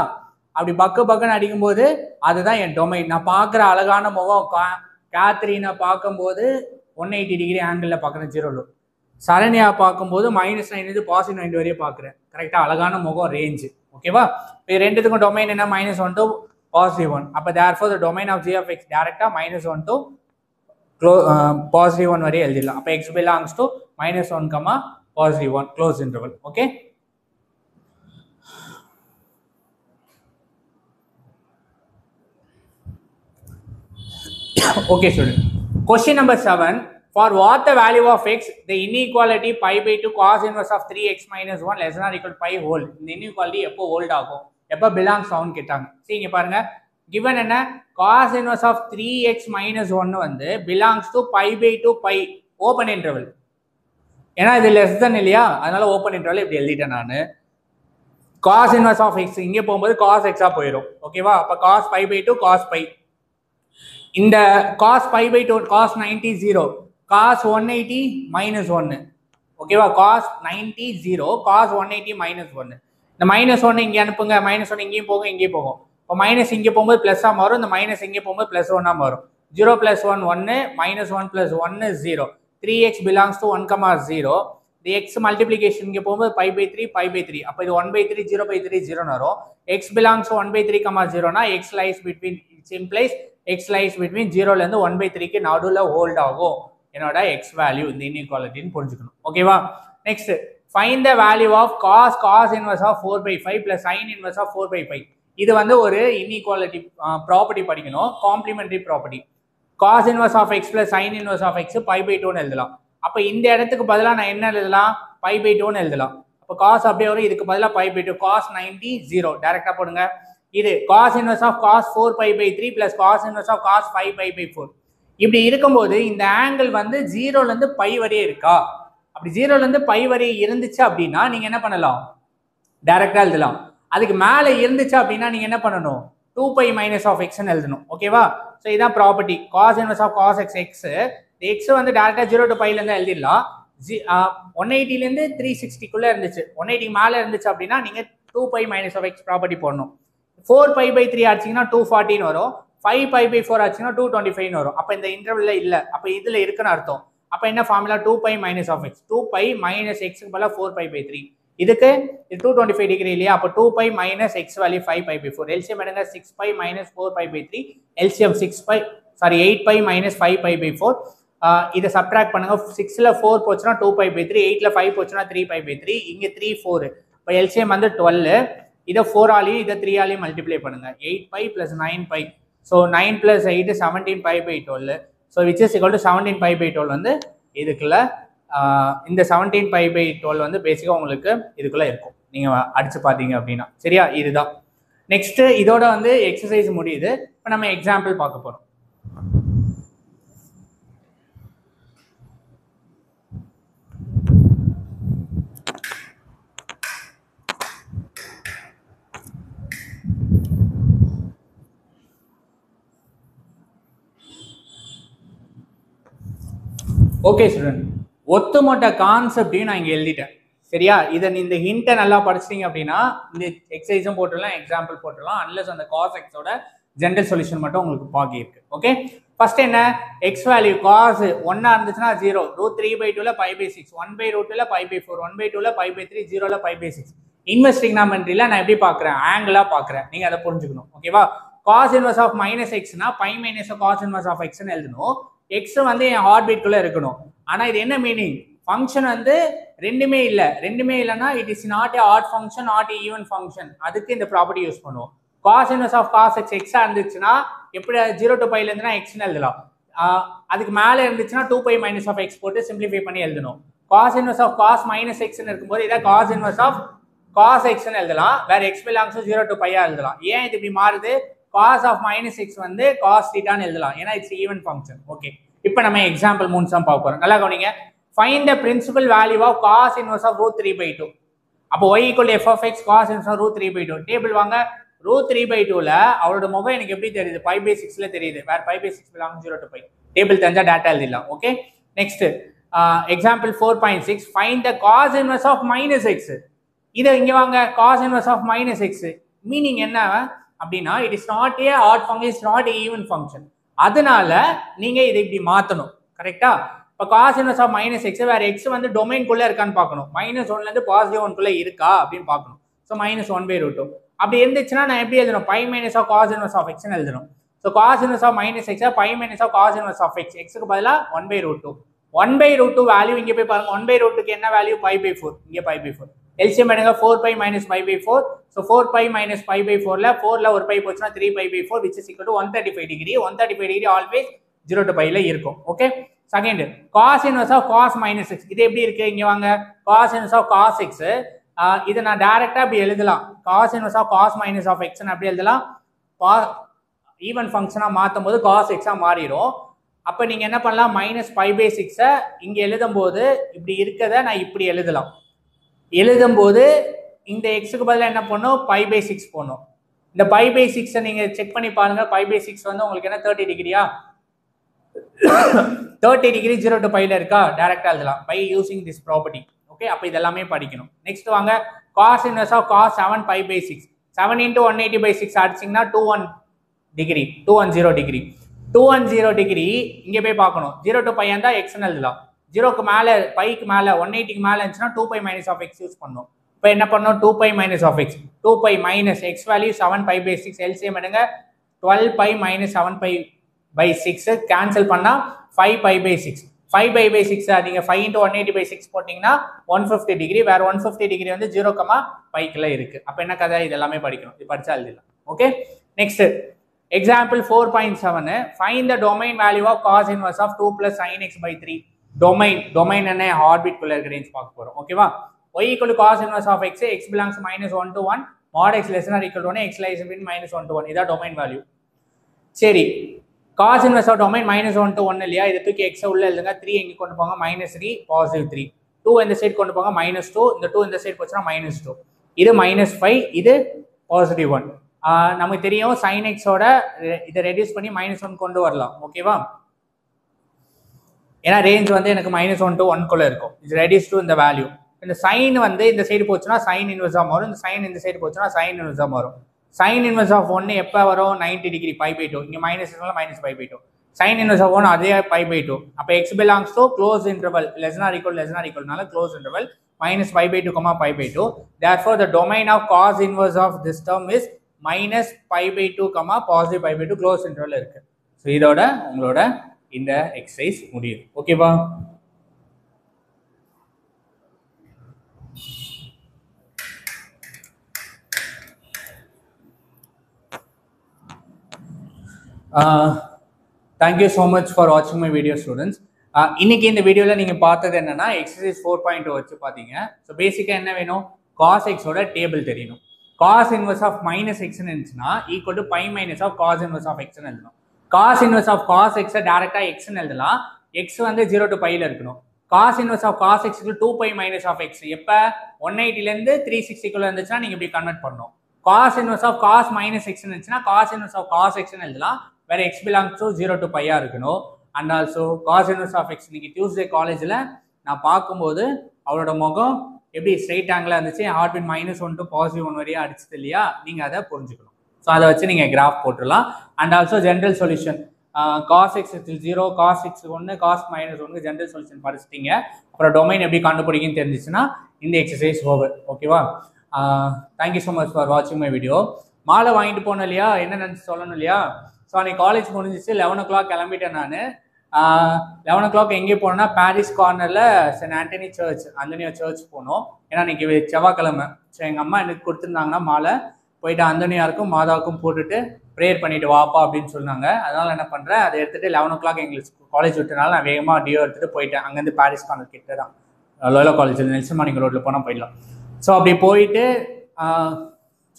அப்படி பக்குன்னு அடிக்கும்போது அதுதான் என் டொமைன். நான் பார்க்குற அழகான முகம் கேத்ரினை பார்க்கும்போது 180 டிகிரி ஆங்கிள் பார்க்குறேன் 0ல. சரண்யா பார்க்கும்போது -9 இருந்து +9 வரையும் பார்க்குறேன். கரெக்டா? அழகான முகம் ரேஞ்சு. ஓகேவா? இப்போ ரெண்டுத்துக்கும் டொமைன் என்ன? -1 to +1. அப்போ therefore the domain of g of x டைரக்டா -1 to +1 வரை எழுதிடலாம். அப்போ x belongs to -1, +1 close interval. Okay? Okay, student. Question number 7. For what the value of x, the inequality pi/2 cos inverse of 3x minus 1 less than or equal to pi hold. இந்த inequality எப்போ hold ஆகும்? எப்போ belongs ஆகும் கேட்டாங்க. சரி, இங்க பாருங்க. given என்ன? cos inverse of 3x minus 1 வந்து belongs to pi/2 pi open interval. ஏன்னா இது less than இல்லையா? அதனால open interval இப்படி எழுதிட்டேன் நான். cos inverse of x இங்கே போகும்போது cos x போயிடும். ஓகேவா? அப்போ cos pi/2 cos pi. இந்த cos pi/2 cos 90 0 cos 180 -1. ஓகேவா? cos 90 0 cos 180 -1. இந்த -1 இங்கே அனுப்புங்க. -1 இங்கேயும் போகும், இங்கேயும் போகும். இப்போ மைனஸ் இங்கே போகும்போது ப்ளஸ்ஸாக மாறும். இந்த மைனஸ் இங்கே போகும்போது +1 மாறும். 0 + 1 1 -1 + 1 0. 3x belongs to 1, 0. இந்த x மல்டிப்ளிகேஷன் இங்கே போகும்போது pi/3 pi/3. அப்போ இது 1/3 0/3 0 வரும். x belongs to 1/3, 0னா x lies between, it implies x lies between 0ல இருந்து 1/3க்கு நடுவுல ஹோல்ட் ஆகும் என்னோட x வேல்யூ. இந்த இன்இக்வாலிட்டின்னு புரிஞ்சுக்கணும். ஓகேவா? Next find the value of cos inverse of 4/5 plus sin inverse of 4/5. இது வந்து ஒரு இன்இக்வாலிட்டி ப்ராப்பர்ட்டி படிக்கணும், complementary property. cos inverse of x plus sin inverse of x pi/2ன்னு எழுதலாம். அப்போ இந்த இடத்துக்கு பதிலாக நான் என்ன எழுதலாம்? pi/2ன்னு எழுதலாம். அப்போ cos அப்படியே வரும், இதுக்கு பதிலாக pi/2 cos 90 0 டைரக்டா போடுங்க. இது cos inverse of cos 4 pi by 3 plus cos inverse of cos 5 pi by 4. இப்படி இருக்கும்போது இந்த ஆங்கிள் வந்து 0ல இருந்து பை வரையே இருக்கா? அப்படி 0ல இருந்து பை வரை இருந்துச்சு அப்படின்னா நீங்க என்ன பண்ணலாம்? டைரக்டா எழுதலாம். அதுக்கு மேல இருந்துச்சு அப்படின்னா நீங்க என்ன பண்ணணும்? 2 pi minus of x ன்னு எழுதணும். ஓகேவா? சோ இதான் property. cos inverse of cos x x. x வந்து டைரக்டா 0 to pi ல இருந்து எழுதிடலாம். 180 ல இருந்து 360 குள்ள இருந்துச்சு. 180 மேல இருந்துச்சு அப்படின்னா நீங்க 2 pi minus of x property போடணும். 4 pi by 3 ஆச்சுங்கன்னா 240 வரும். 5 pi by 4 ஆச்சுன்னா 225 வரும். அப்ப இந்த இன்டர்வல்ல இல்ல. அப்ப இதுல இருக்குன்னு அர்த்தம். அப்ப என்ன formula? 2 pi minus of x. 2 pi minus x க்கு பதிலா 4 pi by 3. இதுக்கு 225 டிகிரி இல்லையா? அப்ப 2 pi minus x value 5 pi by 4. LCM எடுங்க 6 pi minus 4 pi by 3. LCM 8 pi minus 5 pi by 4. இதை சப்ட்ராக்ட் பண்ணுங்க. 6ல 4 போச்சுன்னா 2 pi by 3. 8ல 5 போச்சுன்னா 3 pi by 3. இங்க 3 4. இப்போ LCM வந்து 12. இதை 4 ஆலையும் இதை 3 ஆலையும் மல்டிப்ளை பண்ணுங்க. 8 pi plus 9 pi. So 9 plus 8 17 pi by 12. So which is equal to 17 pi by 12 வந்து இதுக்குள்ள இந்த 17 pi by 12 வந்து பேசிக்காக உங்களுக்கு இதுக்குள்ள இருக்கும். நீங்க அடிச்சு பார்த்தீங்க அப்படின்னா சரியா? இதுதான் நெக்ஸ்ட். இதோட வந்து எக்ஸசைஸ் முடியுது. இப்போ நம்ம எக்ஸாம்பிள் பார்க்க போறோம். ஓகே ஸ்டூடெண்ட், ஒத்துமொத்த கான்செப்டையும் நான் இங்கே எழுதிட்டேன் சரியா? இதை இந்த ஹிண்ட்டை நல்லா படிச்சிட்டிங்க அப்படின்னா இந்த எக்ஸசைஸும் போட்டுடலாம், எக்ஸாம்பிள் போட்டுடலாம். அன்லஸ் அந்த காஸ் எக்ஸோட ஜென்ரல் சொல்யூஷன் மட்டும் உங்களுக்கு பாக்கி இருக்கு. ஓகே, ஃபர்ஸ்ட் என்ன? எக்ஸ் வேல்யூ காஸ் 1 இருந்துச்சுன்னா 0, √3/2ல π/6, 1/√2ல π/4, 1/2ல π/3, 0ல π/6. இன்வெர்ஸ் ட்ரிகனாமெட்ரியில நான் எப்படி பார்க்குறேன்? ஆங்கிளா பார்க்குறேன். நீங்க அதை புரிஞ்சுக்கணும். ஓகேவா? காஸ் இன்வெர்ஸ் ஆஃப் -xனா π - காஸ் இன்வெர்ஸ் ஆஃப் x ன்னு எழுதணும். எக்ஸ் வந்து என் ஹார்ட் பீட்குள்ள இருக்கணும். ஆனா இது என்ன மீனிங்? ஃபங்க்ஷன் வந்து ரெண்டுமே இல்லைன்னா it is not a odd function, not a even function. அதுக்கு இந்த ப்ராப்பர்ட்டி யூஸ் பண்ணுவோம். Cos inverse of cos x எக்ஸா இருந்துச்சுன்னா எப்படி 0 to π இருந்துன்னா எக்ஸ்ன்னு எழுதலாம். அதுக்கு மேல இருந்துச்சுன்னா 2 pi minus of x போட்டு சிம்பிளிஃபை பண்ணி எழுதணும். Cos inverse of cos -x இருக்கும்போது இதை காஸ் இன்வெர்ஸ் ஆஃப் காஸ் எக்ஸ்ன்னு எழுதலாம். வேற x பிலாங்ஸ் 0 to π எழுதலாம். ஏன் இது இப்படி மாறுது? cos of -x வந்து cos θன்னு எழுதலாம். ஏன்னா இட்ஸ் ஈவன் ஃபங்க்ஷன். ஓகே, இப்போ நம்ம எக்ஸாம்பிள் 3 சம் பார்க்க போறோம். நல்லா கவனிங்க. Find the principal value of cos inverse of √3/2. அப்போ y = f of x cos inverse of √3/2. Table வாங்க. √3/2ல அவரோட மொபைல் எனக்கு எப்படி தெரியுது? π/6ல தெரியுது. வேற π/6 belongs 0 to π. டேபிள் தெரிஞ்சா டேட்டா எழுதிடலாம். Okay, next example 4.6 find the cos inverse of -x. இதை இங்க வாங்க. cos inverse of -x meaning என்ன அப்படின்னா it is not a odd function, it's not a even function. அதனால நீங்க இதை இப்படி மாத்தணும். கரெக்டா? இப்போ காஸ் இன்வெர்ஸ் ஆஃப் -x வேற x வந்து டொமைன்குள்ள இருக்கான்னு பார்க்கணும். -1ல இருந்து +1 இருக்கா அப்படின்னு பார்க்கணும். ஸோ -1/√2 அப்படி இருந்துச்சுன்னா நான் எப்படி எழுதணும்? π - காஸ் இன்வெர்ஸ் ஆஃப் x எழுதணும். So cos inverse of -x π - cos inverse of x க்கு பதிலாக 1/√2. 1/√2 வேல்யூ இங்கே போய் பாருங்க. 1/√2க்கு என்ன வேல்யூ? π/4. இங்கே π/4. LCM எடுங்க. 4 pi minus π/4. ஸோ 4 pi minus π/4ல 4ல ஒரு பை போச்சுன்னா 3 π/4 which is equal to 135 degree. 135 degree always 0 to π ல இருக்கும். Okay, second cos inverse of cos -x. இது எப்படி இருக்கு? இங்க வாங்க. cos inverse of cos x இதை நான் டைரக்டா அப்படி எழுதலாம். cos இன்வெர்ஸ் ஆஃப் cos - ஆஃப் x அப்படி எழுதலாம். ஈவன் ஃபங்க்ஷனா மாத்தும் போது cos x மாறிடும். அப்ப நீங்க என்ன பண்ணலாம்? -π/6 இங்க எழுதும் போது இப்படி இருக்கதை நான் இப்படி எழுதலாம். எழுதும்போது இந்த எக்ஸுக்கு பதிலாக என்ன பண்ணும்? π/6 போடணும். இந்த π/6 நீங்க செக் பண்ணி பாருங்க. π/6 வந்து உங்களுக்கு என்ன 30 டிகிரியா? 30 டிகிரி 0 to π ல இருக்கா? டைரக்டா எழுதலாம் by using this property. Okay, அப்ப இதெல்லாமே படிக்கணும். நெக்ஸ்ட் வாங்க. cos inverse of cos 7 π/6. 7 × 180/6 அடிச்சிங்கன்னா 210 டிகிரி. 210 டிகிரி இங்கே போய் பார்க்கணும். 0 to π இருந்தா எக்ஸ்ன்னு எழுதலாம். 0க்கு மேல பைக்கு மேல 180க்கு மேல இருந்துச்சுன்னா 2 pi minus of x use பண்ணணும். இப்போ என்ன பண்ணணும்? 2 pi minus of x. 2 pi minus x value 7 π/6. LCM எடுங்க. 12 pi minus 7 π/6 கேன்சல் பண்ணா 5 π/6. 5 π/6 நீங்க 5 × 180/6 போட்டீங்கன்னா 150 டிகிரி. வேற 150 டிகிரி வந்து 0, πக்குள்ள இருக்கு. அப்ப என்ன கதை? இதெல்லாமே படிக்கணும். இது படிச்சா எழுதலாம். Okay, next example 4.7 find the domain value of cos inverse of 2 + sin x/3. Domain என்ன? ஹார்ட் பீட் குள்ள இருக்க ரேஞ்ச் பார்க்க போறோம். ஓகேவா? y = cos inverse of x, x belongs -1 to 1, mod x less than or equal to 1 x lies between -1 to 1 இதான் domain value. சரி, cos inverse of domain -1 to 1 இல்லையா, இதை தூக்கி x உள்ள எழுதுங்க. 3 எங்க கொண்டு போங்க, -3 +3, 2 இந்த சைடு கொண்டு போங்க, -2, இந்த 2 இந்த சைடு போச்சுன்னா -2, இது -5, இது +1. நமக்கு தெரியும் sin x ஓட இதை ரெடியூஸ் பண்ணி -1 கொண்டு வரலாம். ஓகேவா, ஏன்னா ரேஞ்ச் வந்து எனக்கு -1 to 1 குள்ள இருக்கும். இது ரெடியூஸ் டு இந்த வேல்யூ. இந்த சைன் வந்து இந்த சைடு போச்சுன்னா சைன் இன்வெர்ஸா மாறும், இந்த சைன் இந்த சைடு போச்சுன்னா சைன் இன்வெர்ஸா மாறும். சைன் இன்வெர்ஸ் ஆஃப் 1 எப்போ வரும், 90 டிகிரி π/2. இங்கே -னால -π/2. சைன் இன்வெர்ஸ் ஆஃப் 1 அதே π/2. அப்போ x belongs to close interval less than or equal நால close interval -π/2, π/2. therefore the domain of cos inverse of this term is -π/2, +π/2 close interval இருக்கு. So இதோட உங்களோட இந்த எக்ஸசைஸ் முடியுது. ஓகேவா, thank you so much for watching my video students. இன்னைக்கு இந்த வீடியோவில் நீங்கள் பார்த்தது என்னன்னா எக்ஸசைஸ் 4.2 வச்சு பார்த்தீங்க. ஸோ பேசிக்காக என்ன வேணும், cos x ஓட டேபிள் தெரியணும். cos inverse of -x இருந்துச்சுன்னா equal to π - of cos inverse of x எழுதணும். cos inverse of cos x டேரெக்டாக x எழுதலாம். x வந்து 0 to π இருக்கணும். cos inverse of cos x 2π - of x எப்போ 180லேருந்து 360 இருந்துச்சுன்னா நீங்கள் இப்படி கன்வெர்ட் பண்ணணும். cos inverse of cos -x இருந்துச்சுன்னா cos inverse of cos x எழுதலாம். வேற x belongs to 0 to π இருக்கணும். And also cos inverse of x இன்னைக்கு டியூஸ்டே காலேஜில் நான் பார்க்கும்போது அவரோட முகம் எப்படி ஸ்ட்ரைட் ஆங்கிளாக இருந்துச்சு, ஹார்ட் பீட் -1 to +1 வரையா அடிச்சது இல்லையா, நீங்கள் அதை புரிஞ்சுக்கணும். ஸோ அதை வச்சு நீங்கள் கிராஃப் போட்டுடலாம். And also general solution cos x 0, cos x 1, cos -1 general solution படிச்சிட்டீங்க. அப்புறம் டொமைன் எப்படி கண்டுபிடிக்குன்னு தெரிஞ்சிச்சுன்னா இந்த எக்ஸசைஸ் ஓவர். ஓகேவா, தேங்க்யூ ஸோ மச் ஃபார் வாட்சிங் மை வீடியோ. மாலை வாங்கிட்டு போனோம் இல்லையா, என்ன நினச்சி சொல்லணும் இல்லையா. ஸோ அன்றைக்கி காலேஜ் முடிஞ்சிச்சு, 11 o'clock கிளம்பிட்டேன் நான். 11 o'clock எங்கே போனோம்னா பாரிஸ் கார்னரில் சென்ட் ஆண்டனி சர்ச், அந்தனியா சர்ச் போனோம். ஏன்னா இன்னைக்கு செவ்வாய்க்கிழமை. ஸோ எங்கள் அம்மா எனக்கு கொடுத்துருந்தாங்கன்னா மாலை போயிட்டு அந்தனியாருக்கும் மாதாவுக்கும் போட்டுட்டு ப்ரேயர் பண்ணிட்டு வாப்பா அப்படின்னு சொன்னாங்க. அதனால் என்ன பண்ணுறேன், அதை எடுத்துகிட்டு 11 o'clock எங்களுக்கு காலேஜ் விட்டனால நான் வேகமாக டியோ எடுத்துகிட்டு போயிட்டேன். அங்கேருந்து பாரிஸ் கார்னர் கிட்ட தான், லோயலா காலேஜ் நெல்சன் மார்னிங் ரோட்டில் போனால் போயிடலாம். ஸோ அப்படி போயிட்டு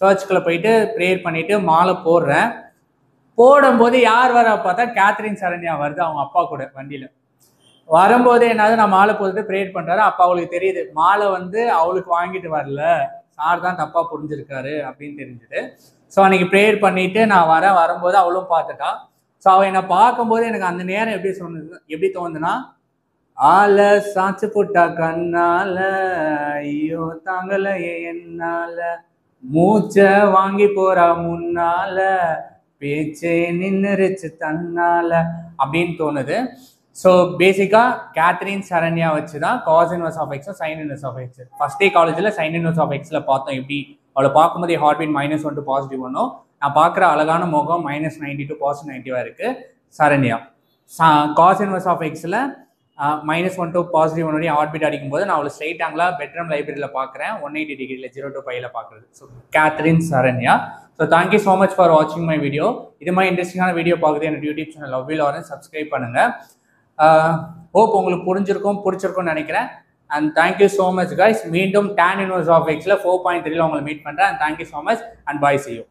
சர்ச்சுக்குள்ளே போயிட்டு ப்ரேயர் பண்ணிவிட்டு மாலை போடுறேன். போடும்போது யார் வர பார்த்தா கேத்ரின் சரண்யா வருது, அவங்க அப்பா கூட வண்டியில் வரும்போது என்னது, நான் மாலை போட்டுட்டு ப்ரேயர் பண்ணுறாரு. அப்போ அவளுக்கு தெரியுது மாலை வந்து அவளுக்கு வாங்கிட்டு வரல, சார் தான் தப்பாக புரிஞ்சிருக்காரு அப்படின்னு தெரிஞ்சுது. ஸோ அன்னைக்கு ப்ரேயர் பண்ணிட்டு நான் வரும்போது அவளும் பார்த்துட்டா. ஸோ அவள் என்னை பார்க்கும்போது எனக்கு அந்த நேரம் எப்படி தோணுதுன்னா, ஆளை சாச்சு போட்டா கண்ணால, ஐயோ தாங்கல என்னால, மூச்சை வாங்கி போறா முன்னால, பேச்சே நின்னுருச்சு தன்னால அப்படின்னு தோணுது. ஸோ பேசிக்காக கேத்ரின் சரண்யா வச்சு தான் cos inverse of x sin inverse of x. First day காலேஜில் sin inverse of xல பார்த்தோம். எப்படி அவளை பார்க்கும்போது ஹார்ட் பீட் -1 to +1, நான் பார்க்குற அழகான முகம் -90 to +90 இருக்கு Saranya. cos inverse of xல -1 to +1 வரையும் ஹார்ட் பீட் அடிக்கும்போது நான் அவளை ஸ்ட்ரைட் ஆங்கிளாக பெட்ரூம் லைப்ரரியில் பார்க்குறேன், 180 டிகிரியில் 0 to π பார்க்குறது. So Catherine Saranya. So thank you so much for வாட்சிங் மை வீடியோ. இது மாதிரி இன்ட்ரெஸ்டிங்கான வீடியோ பார்க்குறது என்னோட யூடியூப் சேனல் லவ்வில் லாரன்ஸ் சப்ஸ்கிரைப் பண்ணுங்கள். ஹோப் உங்களுக்கு பிடிச்சிருக்கும்னு நினைக்கிறேன். And thank you so much guys. மீண்டும் tan inverse of xல 4.3 உங்களை மீட் பண்ணுறேன். And thank you so much and bye, see you.